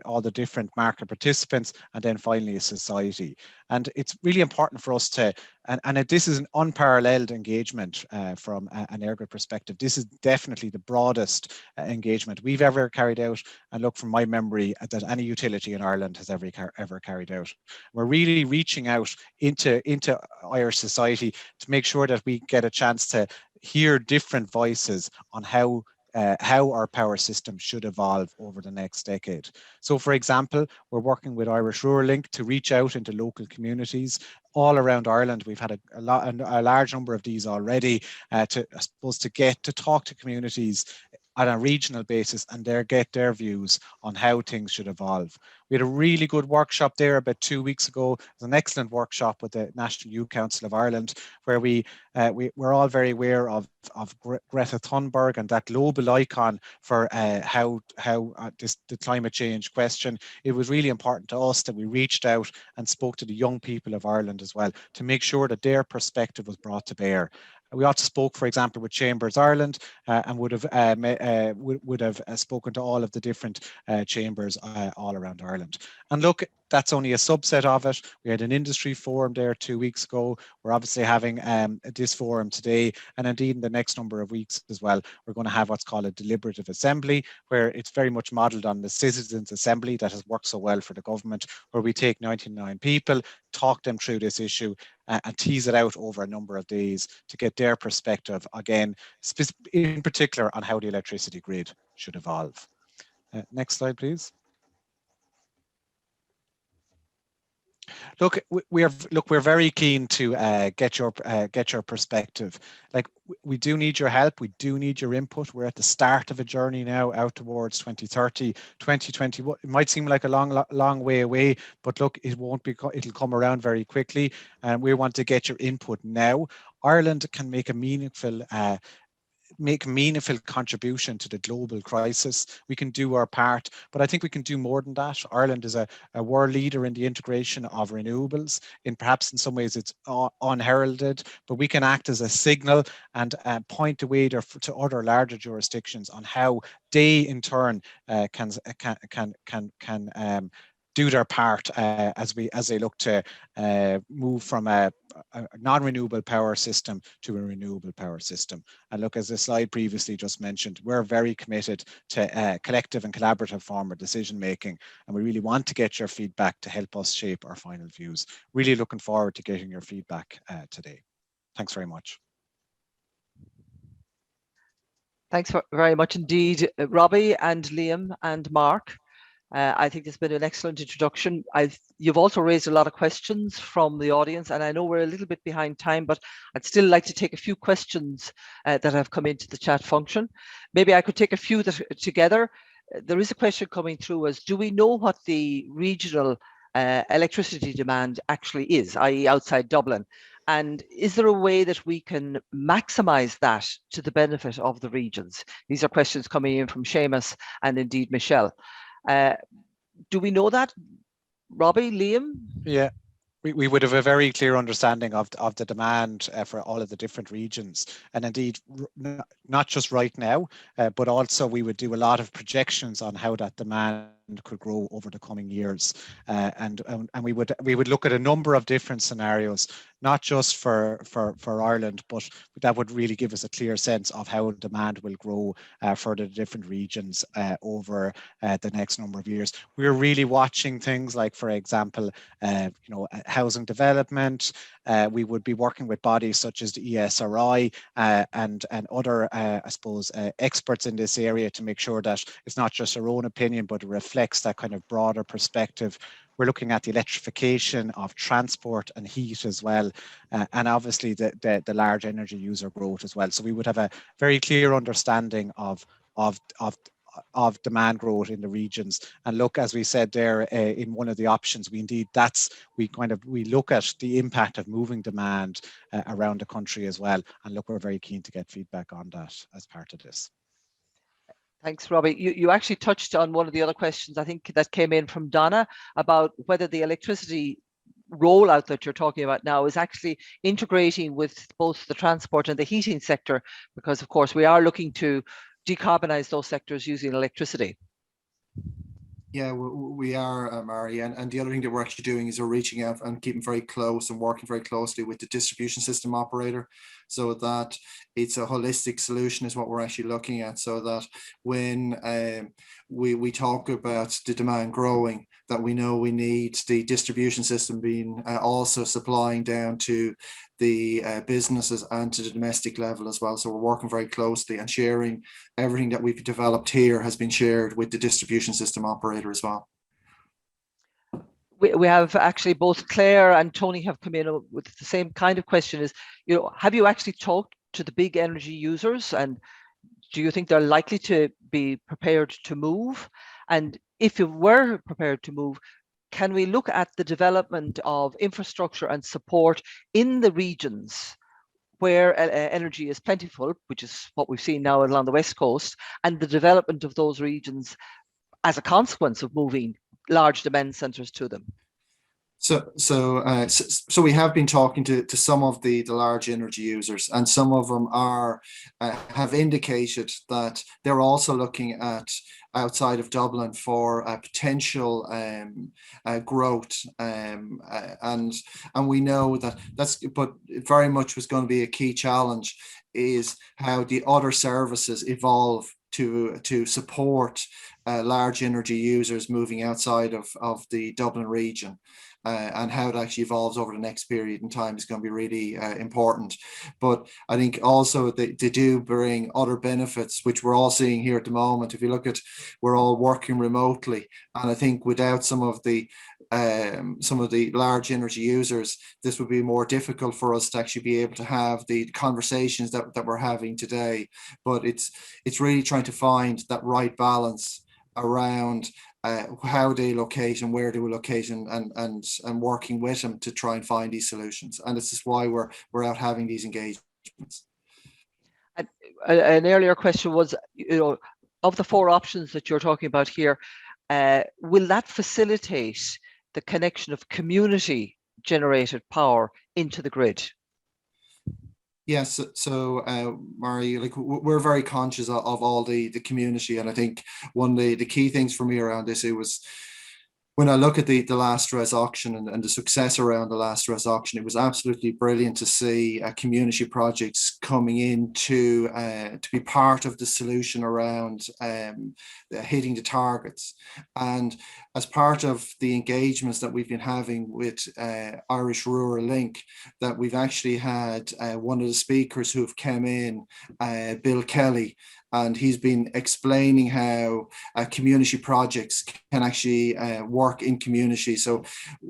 all the different market participants, and then finally a society. And it's really important for us to, and this is an unparalleled engagement from an Airgrid perspective. This is definitely the broadest engagement we've ever carried out, and look, from my memory, that any utility in Ireland has ever carried out. We're really reaching out into Irish society to make sure that we get a chance to hear different voices on how our power system should evolve over the next decade. So, for example, we're working with Irish Rural Link to reach out into local communities all around Ireland. We've had a large number of these already to talk to communities on a regional basis and get their views on how things should evolve. We had a really good workshop there about 2 weeks ago. It was an excellent workshop with the National Youth Council of Ireland, where we're all very aware of Greta Thunberg and that global icon for the climate change question. It was really important to us that we reached out and spoke to the young people of Ireland as well to make sure that their perspective was brought to bear. We also spoke, for example, with Chambers Ireland and would have spoken to all of the different chambers all around Ireland. And look, that's only a subset of it. We had an industry forum there 2 weeks ago. We're obviously having this forum today, and indeed in the next number of weeks as well, we're going to have what's called a deliberative assembly, where it's very much modelled on the citizens' assembly that has worked so well for the government, where we take 99 people, talk them through this issue, and tease it out over a number of days to get their perspective, again, in particular on how the electricity grid should evolve. Next slide, please. Look, we're very keen to get your perspective. Like, we do need your help. We do need your input. We're at the start of a journey now out towards 2030, 2020. It might seem like a long way away, but look, it won't be. It'll come around very quickly, and we want to get your input now. Ireland can make a meaningful contribution to the global crisis. We can do our part, but I think we can do more than that. Ireland is a world leader in the integration of renewables. Perhaps in some ways it's unheralded, but we can act as a signal and point the way to other larger jurisdictions on how they in turn can do their part as they look to move from a non-renewable power system to a renewable power system. And look, as the slide previously just mentioned, we're very committed to collective and collaborative form of decision making, and we really want to get your feedback to help us shape our final views. Really looking forward to getting your feedback today. Thanks very much. Thanks very much indeed, Robbie and Liam and Mark. I think it's been an excellent introduction. You've also raised a lot of questions from the audience, and I know we're a little bit behind time, but I'd still like to take a few questions that have come into the chat function. Maybe I could take a few together. There is a question coming through as, do we know what the regional electricity demand actually is, i.e. outside Dublin? And is there a way that we can maximise that to the benefit of the regions? These are questions coming in from Seamus and indeed Michelle. Do we know that, Robbie, Liam? Yeah, we would have a very clear understanding of the demand for all of the different regions, and indeed not just right now, but also we would do a lot of projections on how that demand could grow over the coming years, and we would look at a number of different scenarios, not just for Ireland, but that would really give us a clear sense of how demand will grow for the different regions over the next number of years. We're really watching things like, for example, housing development. We would be working with bodies such as the ESRI and other, I suppose, experts in this area to make sure that it's not just our own opinion, but it reflects that kind of broader perspective. We're looking at the electrification of transport and heat as well, and obviously the large energy user growth as well. So we would have a very clear understanding of demand growth in the regions. And look, as we said there in one of the options, we look at the impact of moving demand around the country as well. And look, we're very keen to get feedback on that as part of this. Thanks, Robbie. You actually touched on one of the other questions, I think, that came in from Donna about whether the electricity rollout that you're talking about now is actually integrating with both the transport and the heating sector, because of course we are looking to decarbonize those sectors using electricity. Yeah, we are, Marie, and the other thing that we're actually doing is we're reaching out and keeping very close and working very closely with the distribution system operator, so that it's a holistic solution is what we're actually looking at, so that when we talk about the demand growing, that we know we need the distribution system being also supplying down to the businesses and to the domestic level as well. So we're working very closely, and sharing everything that we've developed here has been shared with the distribution system operator as well. We have actually both Claire and Tony have come in with the same kind of question: is, have you actually talked to the big energy users, and do you think they're likely to be prepared to move? And if you were prepared to move, can we look at the development of infrastructure and support in the regions where energy is plentiful, which is what we've seen now along the West Coast, and the development of those regions as a consequence of moving large demand centres to them? So we have been talking to some of the large energy users, and some of them are have indicated that they're also looking at outside of Dublin for potential growth, and we know but it very much was going to be a key challenge is how the other services evolve to support large energy users moving outside of the Dublin region. And how it actually evolves over the next period in time is going to be really important. But I think also they do bring other benefits, which we're all seeing here at the moment. If you look at, we're all working remotely, and I think without some of the large energy users, this would be more difficult for us to actually be able to have the conversations that we're having today. But it's really trying to find that right balance around how they locate and where they will locate, and working with them to try and find these solutions. And this is why we're out having these engagements. An earlier question was, of the 4 options that you're talking about here, will that facilitate the connection of community generated power into the grid? Yes, so Marie, like we're very conscious of all the community, and I think one of the key things for me around this, it was when I look at the last res auction and the success around the last res auction, it was absolutely brilliant to see community projects coming in to be part of the solution around hitting the targets. And as part of the engagements that we've been having with Irish Rural Link, that we've actually had one of the speakers who've come in, Bill Kelly, and he's been explaining how community projects can actually work in community. So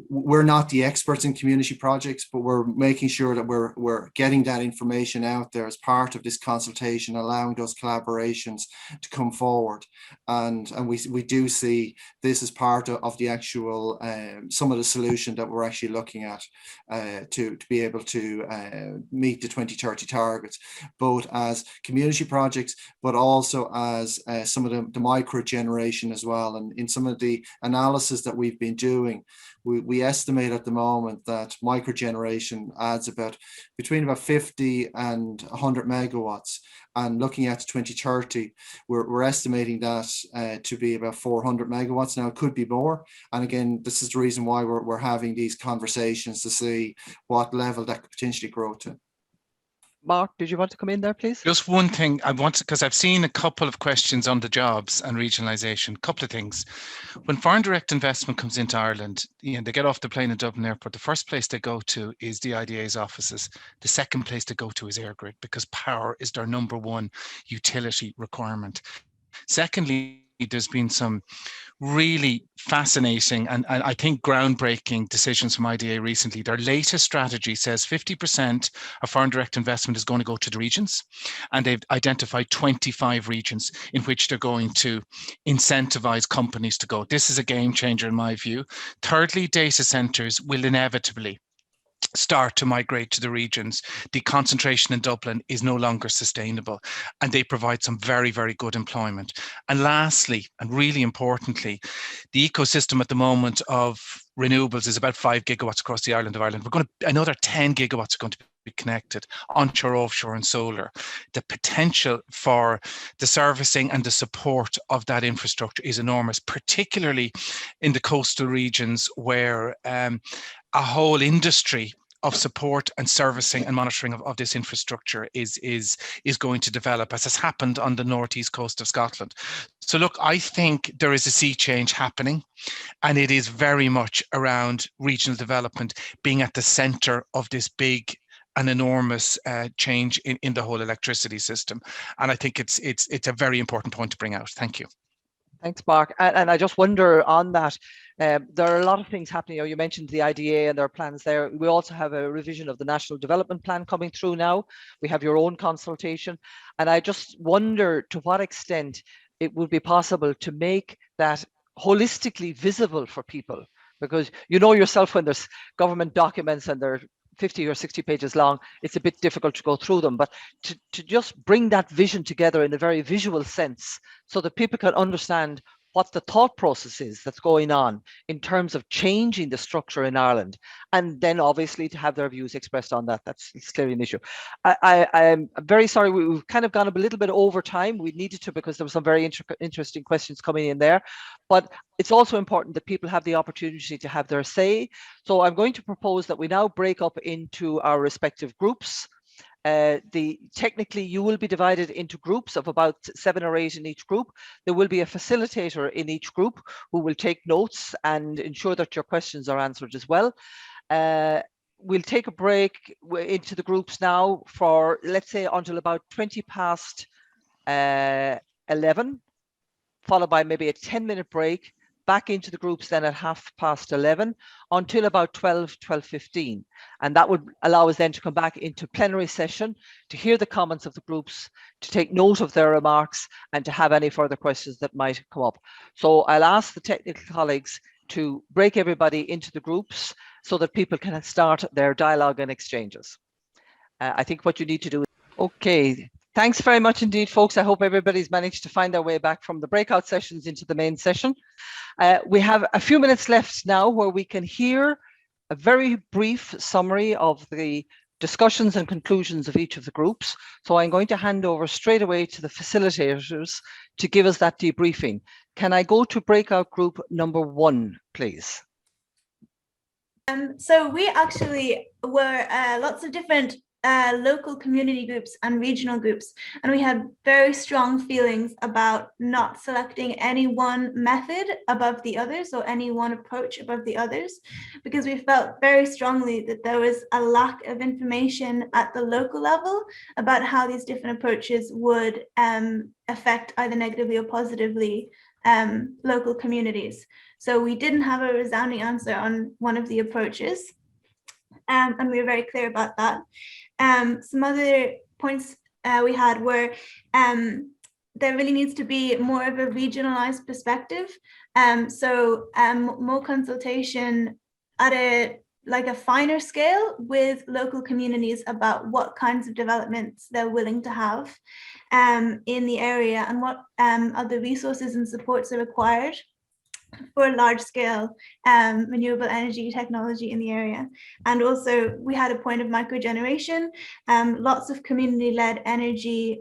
we're not the experts in community projects, but we're making sure that we're getting that information out there as part of this consultation, allowing those collaborations to come forward. And we do see this as part of the actual some of the solution that we're actually looking at to be able to meet the 2030 targets, both as community projects, but also as some of the micro generation as well. And in some of the analysis that we've been doing, we estimate at the moment that micro generation adds between about 50 and 100 megawatts. And looking at 2030, we're estimating that to be about 400 megawatts. Now, it could be more. And again, this is the reason why we're having these conversations to see what level that could potentially grow to. Mark, did you want to come in there, please? Just one thing I want to, because I've seen a couple of questions on the jobs and regionalisation. A couple of things. When foreign direct investment comes into Ireland, they get off the plane at Dublin Airport. The first place they go to is the IDA's offices. The second place they go to is Airgrid, because power is their number one utility requirement. Secondly, there's been some really fascinating and I think groundbreaking decisions from IDA recently. Their latest strategy says 50% of foreign direct investment is going to go to the regions, and they've identified 25 regions in which they're going to incentivize companies to go. This is a game changer in my view. Thirdly, data centers will inevitably start to migrate to the regions. The concentration in Dublin is no longer sustainable, and they provide some very, very good employment. And lastly, and really importantly, the ecosystem at the moment of renewables is about 5 gigawatts across the island of Ireland. Another 10 gigawatts are going to be connected, onshore, offshore, and solar. The potential for the servicing and the support of that infrastructure is enormous, particularly in the coastal regions where a whole industry of support and servicing and monitoring of this infrastructure is going to develop, as has happened on the northeast coast of Scotland. So look, I think there is a sea change happening, and it is very much around regional development being at the centre of this big and enormous change in the whole electricity system. And I think it's a very important point to bring out. Thank you. Thanks, Mark. And I just wonder on that, there are a lot of things happening. You mentioned the IDA and their plans there. We also have a revision of the National Development Plan coming through now. We have your own consultation. And I just wonder to what extent it would be possible to make that holistically visible for people. Because you know yourself, when there's government documents and they're 50 or 60 pages long, it's a bit difficult to go through them, but to just bring that vision together in a very visual sense so that people can understand what the thought process is that's going on in terms of changing the structure in Ireland, and then obviously to have their views expressed on that. That's clearly an issue. I'm very sorry, we've kind of gone a little bit over time. We needed to, because there were some very interesting questions coming in there, but it's also important that people have the opportunity to have their say. So I'm going to propose that we now break up into our respective groups. Technically, you will be divided into groups of about 7 or 8 in each group. There will be a facilitator in each group who will take notes and ensure that your questions are answered as well. We'll take a break into the groups now for, let's say, until about 20 past 11, followed by maybe a 10-minute break, back into the groups then at 11:30 until about 12:15. And that would allow us then to come back into plenary session to hear the comments of the groups, to take note of their remarks, and to have any further questions that might come up. So I'll ask the technical colleagues to break everybody into the groups so that people can start their dialogue and exchanges. I think what you need to do is, okay. Thanks very much indeed, folks. I hope everybody's managed to find their way back from the breakout sessions into the main session. We have a few minutes left now where we can hear a very brief summary of the discussions and conclusions of each of the groups. So I'm going to hand over straight away to the facilitators to give us that debriefing. Can I go to breakout group number 1, please? So we actually were lots of different local community groups and regional groups, and we had very strong feelings about not selecting any one method above the others or any one approach above the others, because we felt very strongly that there was a lack of information at the local level about how these different approaches would affect either negatively or positively local communities. So we didn't have a resounding answer on one of the approaches, and we were very clear about that. Some other points we had were there really needs to be more of a regionalized perspective. More consultation at a finer scale with local communities about what kinds of developments they're willing to have in the area, and what other resources and supports are required for large-scale renewable energy technology in the area. And also we had a point of microgeneration. Lots of community-led energy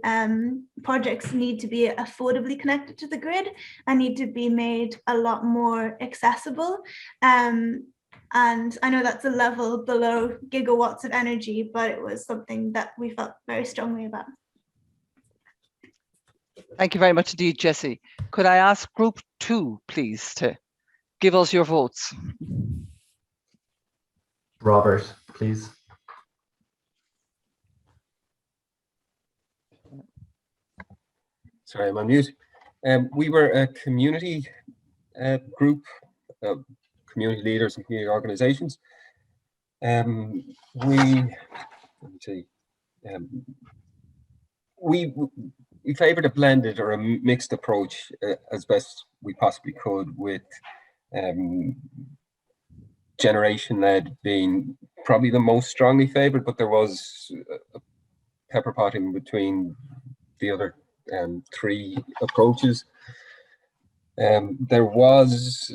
projects need to be affordably connected to the grid and need to be made a lot more accessible. And I know that's a level below gigawatts of energy, but it was something that we felt very strongly about. Thank you very much indeed, Jessie. Could I ask group 2, please, to give us your votes? Robert, please. Sorry, I'm on mute. We were a community group of community leaders and community organizations. We favored a blended or a mixed approach as best we possibly could, with generation-led being probably the most strongly favored, but there was a pepper potting between the other 3 approaches. There was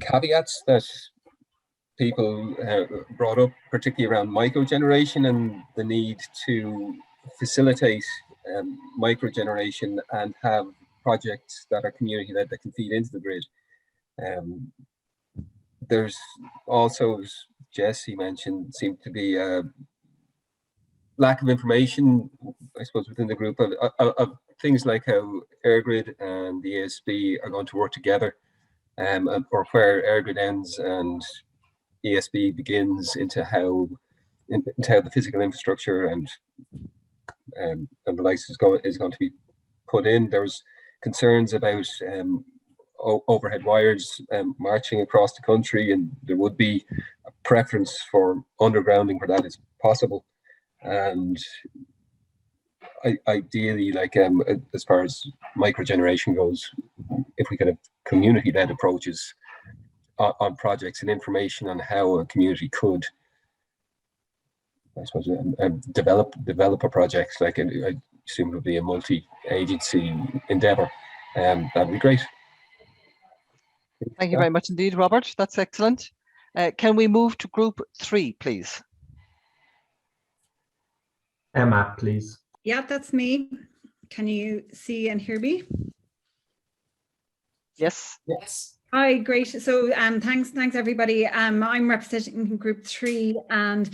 caveats that people brought up, particularly around microgeneration and the need to facilitate microgeneration and have projects that are community-led that can feed into the grid. There's also, as Jessie mentioned, seemed to be a lack of information, I suppose, within the group of things like how Airgrid and the ESB are going to work together, or where Airgrid ends and ESB begins, into how the physical infrastructure and the likes is going to be put in. There was concerns about overhead wires marching across the country, and there would be a preference for undergrounding where that is possible. And ideally, like as far as microgeneration goes, if we could have community-led approaches on projects and information on how a community could, I suppose, develop a project, like I assume it would be a multi-agency endeavor, that'd be great. Thank you very much indeed, Robert. That's excellent. Can we move to group 3, please? Emma, please. Yeah, that's me. Can you see and hear me? Yes. Yes. Hi, great. So thanks everybody. I'm representing group 3, and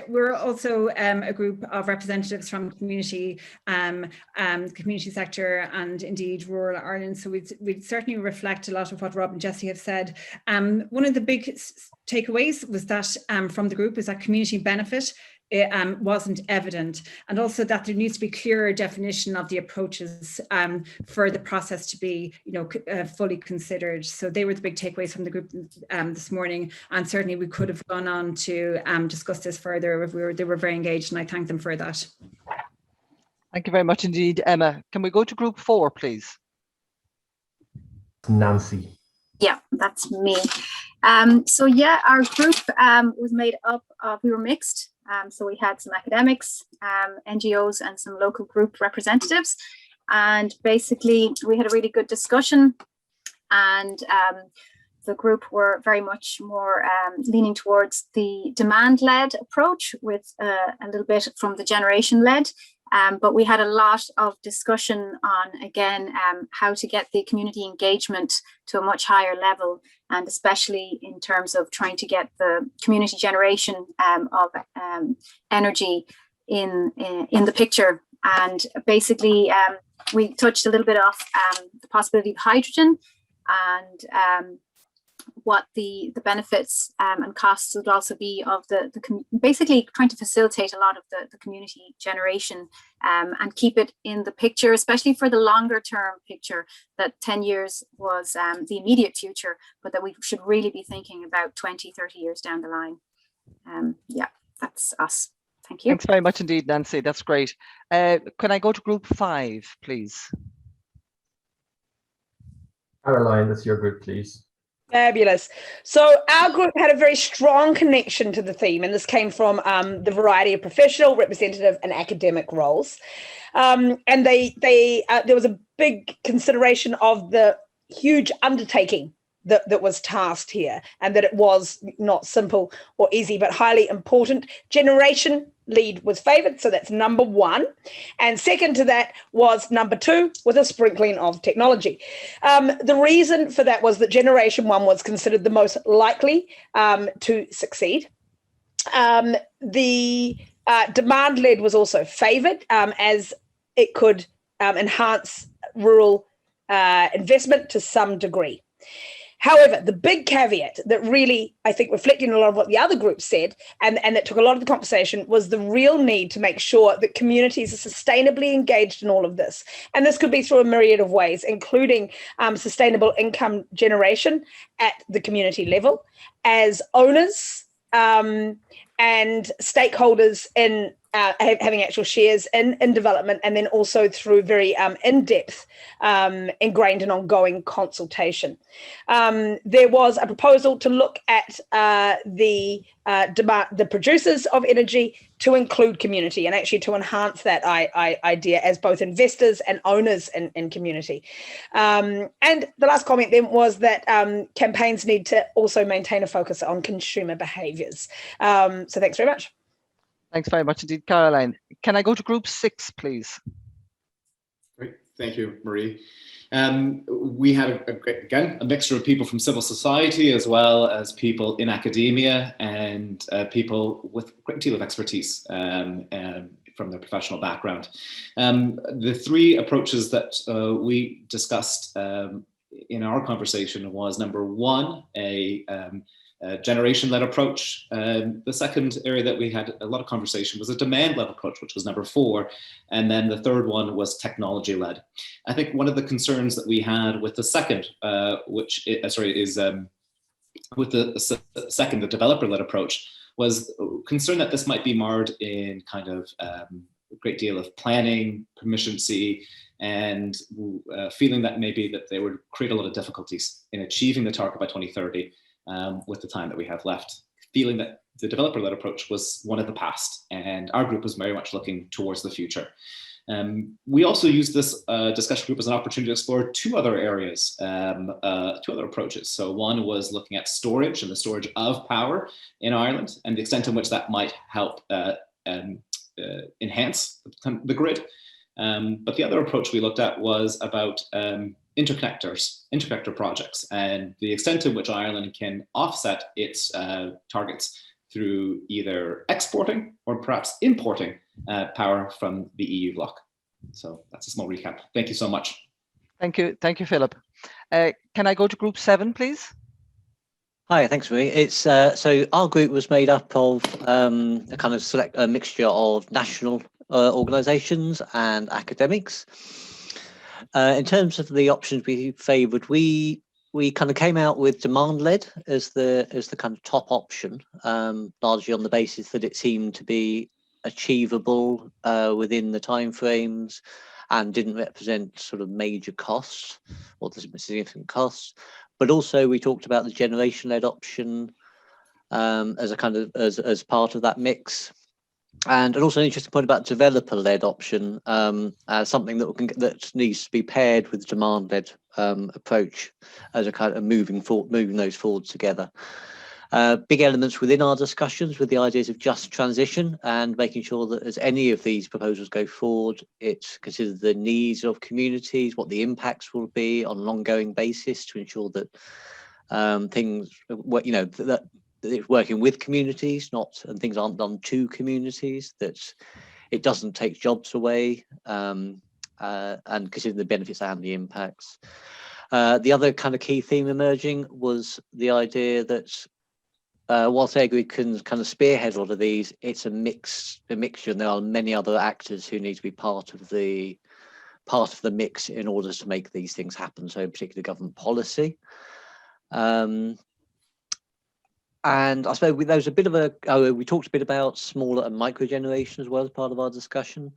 we're also a group of representatives from community, community sector, and indeed rural Ireland. So we'd certainly reflect a lot of what Rob and Jessie have said. One of the big takeaways was that from the group is that community benefit wasn't evident, and also that there needs to be clearer definition of the approaches for the process to be, fully considered. So they were the big takeaways from the group this morning, and certainly we could have gone on to discuss this further if they were very engaged, and I thank them for that. Thank you very much indeed, Emma. Can we go to group 4, please? Nancy. Yeah, that's me. So yeah, our group was made up of, we were mixed. So we had some academics, NGOs, and some local group representatives. And basically, we had a really good discussion. And the group were very much more leaning towards the demand-led approach, with a little bit from the generation-led. But we had a lot of discussion on, again, how to get the community engagement to a much higher level, and especially in terms of trying to get the community generation of energy in the picture. And basically, we touched a little bit off the possibility of hydrogen, and what the benefits and costs would also be of basically trying to facilitate a lot of the community generation and keep it in the picture, especially for the longer term picture, that 10 years was the immediate future, but that we should really be thinking about 20, 30 years down the line. Yeah, that's us. Thank you. Thanks very much indeed, Nancy. That's great. Can I go to group 5, please? Caroline, that's your group, please. Fabulous. So our group had a very strong connection to the theme, and this came from the variety of professional, representative, and academic roles. And there was a big consideration of the huge undertaking that was tasked here, and that it was not simple or easy, but highly important. Generation lead was favoured, so that's number 1. And second to that was number 2, with a sprinkling of technology. The reason for that was that generation 1 was considered the most likely to succeed. The demand lead was also favoured, as it could enhance rural investment to some degree. However, the big caveat that really, I think, reflecting a lot of what the other groups said, and that took a lot of the conversation, was the real need to make sure that communities are sustainably engaged in all of this. And this could be through a myriad of ways, including sustainable income generation at the community level, as owners and stakeholders in having actual shares in development, and then also through very in-depth, ingrained and ongoing consultation. There was a proposal to look at the producers of energy to include community, and actually to enhance that idea as both investors and owners in community. And the last comment then was that campaigns need to also maintain a focus on consumer behaviours. So thanks very much. Thanks very much indeed, Caroline. Can I go to group 6, please? Great, thank you, Marie. We had, again, a mixture of people from civil society, as well as people in academia, and people with a great deal of expertise from their professional background. The 3 approaches that we discussed in our conversation was, number 1, a generation-led approach. The second area that we had a lot of conversation was a demand-led approach, which was number 4. And then the third one was technology-led. I think one of the concerns that we had with the second, with the second, the developer-led approach, was concern that this might be marred in kind of a great deal of planning, permissioncy, and feeling that maybe that they would create a lot of difficulties in achieving the target by 2030. With the time that we have left, feeling that the developer-led approach was one of the past, and our group was very much looking towards the future. We also use this discussion group as an opportunity to explore two other areas, two other approaches. So one was looking at storage and the storage of power in Ireland and the extent in which that might help enhance the grid. But the other approach we looked at was about interconnector projects, and the extent to which Ireland can offset its targets through either exporting or perhaps importing power from the EU bloc. So that's a small recap. Thank you so much. Thank you, Philip. Can I go to group 7, please? Hi, thanks, Marie. It's so our group was made up of a kind of select mixture of national organisations and academics. In terms of the options we favoured, we kind of came out with demand-led as the kind of top option, largely on the basis that it seemed to be achievable within the timeframes and didn't represent sort of major costs or significant costs. But also we talked about the generation-led option as a kind of as part of that mix. And also an interesting point about developer-led option, as something that needs to be paired with demand-led approach as a kind of moving those forward together. Big elements within our discussions with the ideas of just transition and making sure that as any of these proposals go forward, it considers the needs of communities, what the impacts will be on an ongoing basis to ensure that that it's working with communities, and things aren't done to communities, that it doesn't take jobs away, and considering the benefits and the impacts. The other kind of key theme emerging was the idea that whilst Airgrid can kind of spearhead a lot of these, it's a mixture, and there are many other actors who need to be part of the mix in order to make these things happen. So in particular, government policy. And I suppose there was a bit of we talked a bit about smaller and micro generation as well as part of our discussion.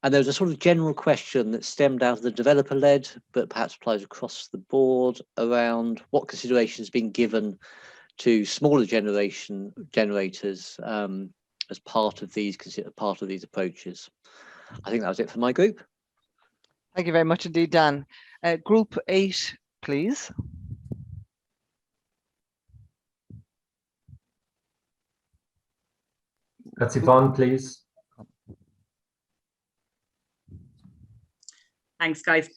And there was a sort of general question that stemmed out of the developer-led, but perhaps applies across the board, around what consideration has been given to smaller generators as part of these approaches. I think that was it for my group. Thank you very much indeed, Dan. Group 8, please. That's Yvonne, please. Thanks, guys.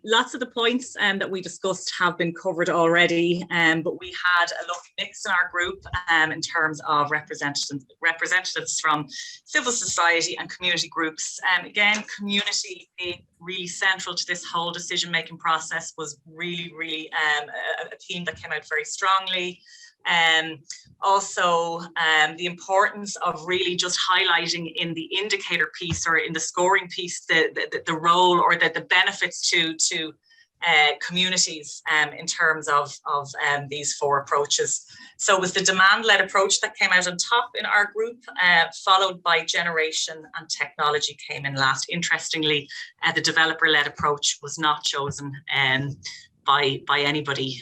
Lots of the points that we discussed have been covered already, but we had a lovely mix in our group in terms of representatives from civil society and community groups. Again, community being really central to this whole decision-making process was really, really a theme that came out very strongly. Also, the importance of really just highlighting in the indicator piece or in the scoring piece the role or the benefits to communities in terms of these 4 approaches. So it was the demand-led approach that came out on top in our group, followed by generation, and technology came in last. Interestingly, the developer-led approach was not chosen by anybody.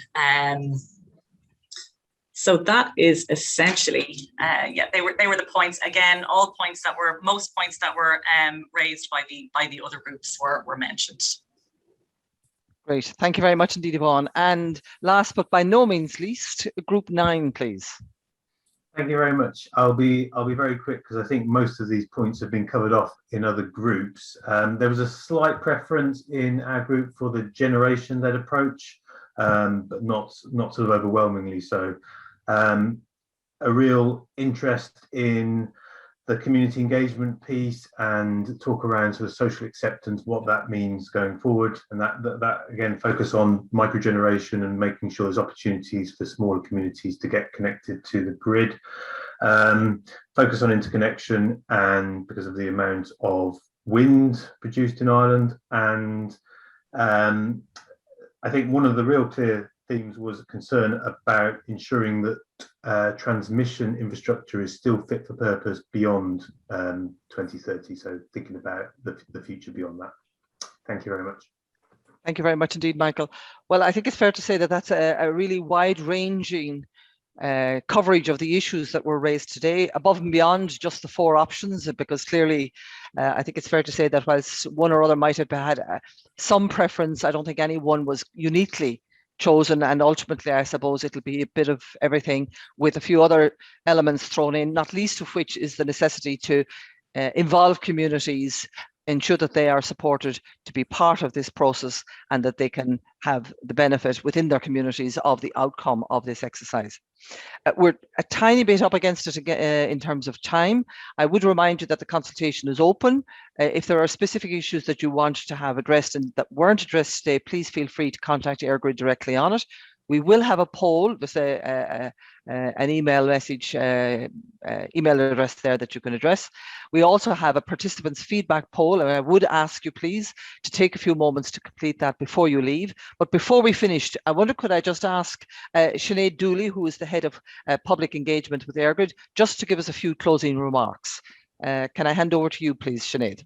So that is essentially, they were the points. Again, most points that were raised by the other groups were mentioned. Great, thank you very much indeed, Yvonne. And last but by no means least, group 9, please. Thank you very much. I'll be very quick because I think most of these points have been covered off in other groups. There was a slight preference in our group for the generation-led approach, but not sort of overwhelmingly so. A real interest in the community engagement piece and talk around sort of social acceptance, what that means going forward, and that again focus on microgeneration and making sure there's opportunities for smaller communities to get connected to the grid. Focus on interconnection, and because of the amount of wind produced in Ireland, and I think one of the real clear themes was a concern about ensuring that transmission infrastructure is still fit for purpose beyond 2030. So thinking about the future beyond that. Thank you very much. Thank you very much indeed, Michael. Well, I think it's fair to say that that's a really wide-ranging coverage of the issues that were raised today, above and beyond just the 4 options, because clearly I think it's fair to say that whilst one or other might have had some preference, I don't think any one was uniquely chosen, and ultimately I suppose it'll be a bit of everything with a few other elements thrown in, not least of which is the necessity to involve communities, ensure that they are supported to be part of this process and that they can have the benefit within their communities of the outcome of this exercise. We're a tiny bit up against it again, in terms of time. I would remind you that the consultation is open. If there are specific issues that you want to have addressed and that weren't addressed today, please feel free to contact Airgrid directly on it. We will have a poll with an email message, email address there that you can address. We also have a participants feedback poll, and I would ask you please to take a few moments to complete that before you leave. But before we finished, I wonder, could I just ask Sinead Dooley, who is the head of public engagement with Airgrid, just to give us a few closing remarks. Can I hand over to you, please, Sinead?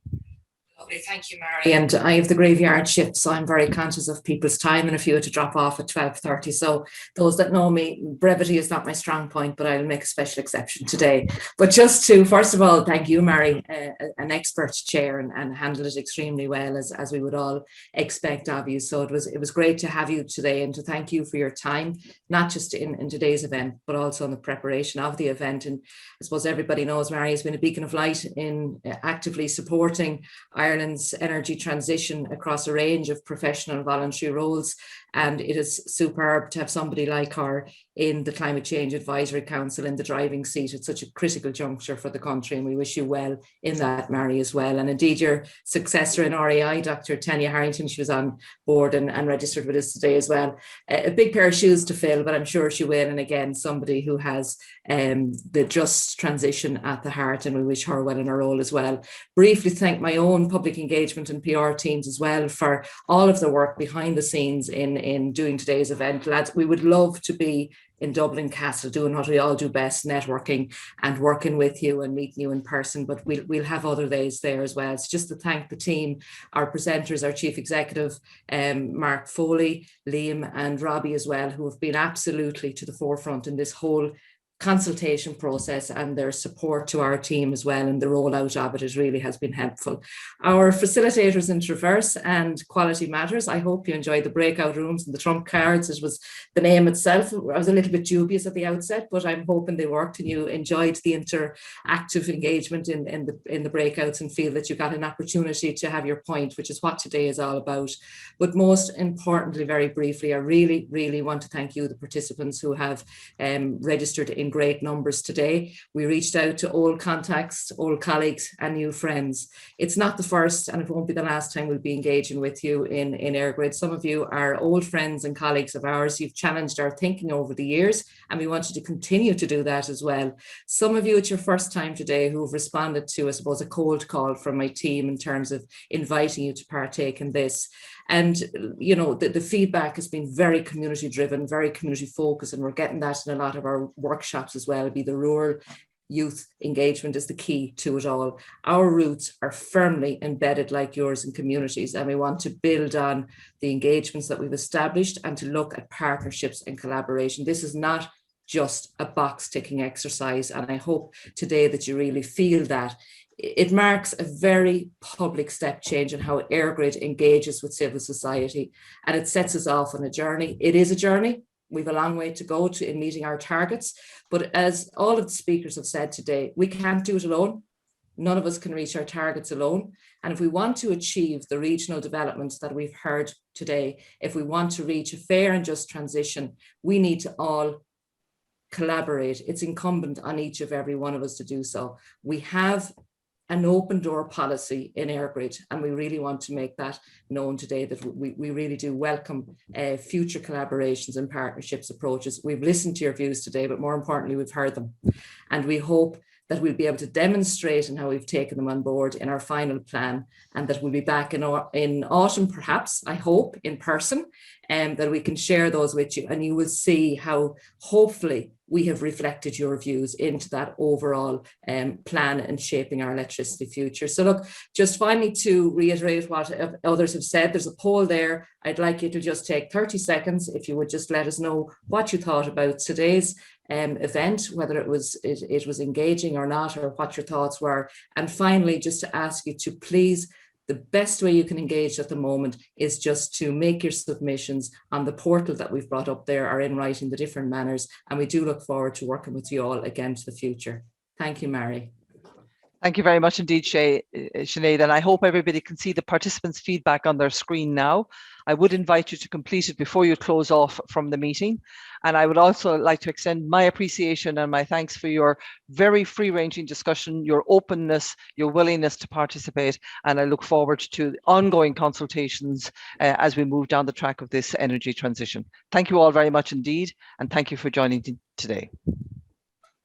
Lovely, thank you, Mary. And I have the graveyard shift, so I'm very conscious of people's time and a few had to drop off at 12:30. So those that know me, brevity is not my strong point, but I'll make a special exception today. But just to, first of all, thank you, Mary, an expert chair and handled it extremely well, as we would all expect of you. So it was great to have you today and to thank you for your time, not just in today's event, but also in the preparation of the event. And I suppose everybody knows Mary has been a beacon of light in actively supporting Ireland's energy transition across a range of professional and voluntary roles. And it is superb to have somebody like her in the Climate Change Advisory Council in the driving seat at such a critical juncture for the country. And we wish you well in that, Mary, as well. And indeed, your successor in REI, Dr. Tanya Harrington, she was on board and registered with us today as well. A big pair of shoes to fill, but I'm sure she will. And again, somebody who has the just transition at the heart, and we wish her well in her role as well. Briefly thank my own public engagement and PR teams as well for all of the work behind the scenes in doing today's event. Lads, we would love to be in Dublin Castle doing what we all do best, networking and working with you and meeting you in person, but we'll have other days there as well. It's just to thank the team, our presenters, our chief executive, Mark Foley, Liam and Robbie as well, who have been absolutely to the forefront in this whole consultation process, and their support to our team as well, and the rollout of it really has been helpful. Our facilitators in Traverse and Quality Matters, I hope you enjoyed the breakout rooms and the trump cards. It was the name itself. I was a little bit dubious at the outset, but I'm hoping they worked and you enjoyed the interactive engagement in the breakouts and feel that you got an opportunity to have your point, which is what today is all about. But most importantly, very briefly, I really want to thank you, the participants who have registered in great numbers today. We reached out to old contacts, old colleagues and new friends. It's not the first and it won't be the last time we'll be engaging with you in Airgrids. Some of you are old friends and colleagues of ours. You've challenged our thinking over the years and we want you to continue to do that as well. Some of you, it's your first time today who have responded to, I suppose, a cold call from my team in terms of inviting you to partake in this. And, you know, the feedback has been very community driven, very community focused, and we're getting that in a lot of our workshops as well. Be the rural youth engagement is the key to it all. Our roots are firmly embedded like yours in communities, and we want to build on the engagements that we've established and to look at partnerships and collaboration. This is not just a box ticking exercise, and I hope today that you really feel that. It marks a very public step change in how Airgrid engages with civil society, and it sets us off on a journey. It is a journey. We've a long way to go in meeting our targets, but as all of the speakers have said today, we can't do it alone. None of us can reach our targets alone. And if we want to achieve the regional developments that we've heard today, if we want to reach a fair and just transition, we need to all collaborate. It's incumbent on each of every one of us to do so. We have an open door policy in Airgrid, and we really want to make that known today, that we really do welcome future collaborations and partnerships approaches. We've listened to your views today, but more importantly, we've heard them. And we hope that we'll be able to demonstrate in how we've taken them on board in our final plan, and that we'll be back in autumn, perhaps, I hope, in person, that we can share those with you, and you will see how hopefully we have reflected your views into that overall plan and shaping our electricity future. So look, just finally to reiterate what others have said, there's a poll there. I'd like you to just take 30 seconds if you would just let us know what you thought about today's event, whether it was engaging or not, or what your thoughts were. And finally, just to ask you to please, the best way you can engage at the moment is just to make your submissions on the portal that we've brought up there, or in writing, the different manners. And we do look forward to working with you all again to the future. Thank you, Mary. Thank you very much indeed, Sinead, and I hope everybody can see the participants' feedback on their screen now. I would invite you to complete it before you close off from the meeting. And I would also like to extend my appreciation and my thanks for your very free-ranging discussion, your openness, your willingness to participate, and I look forward to ongoing consultations as we move down the track of this energy transition. Thank you all very much indeed, and thank you for joining today.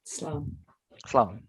Slán. Slán.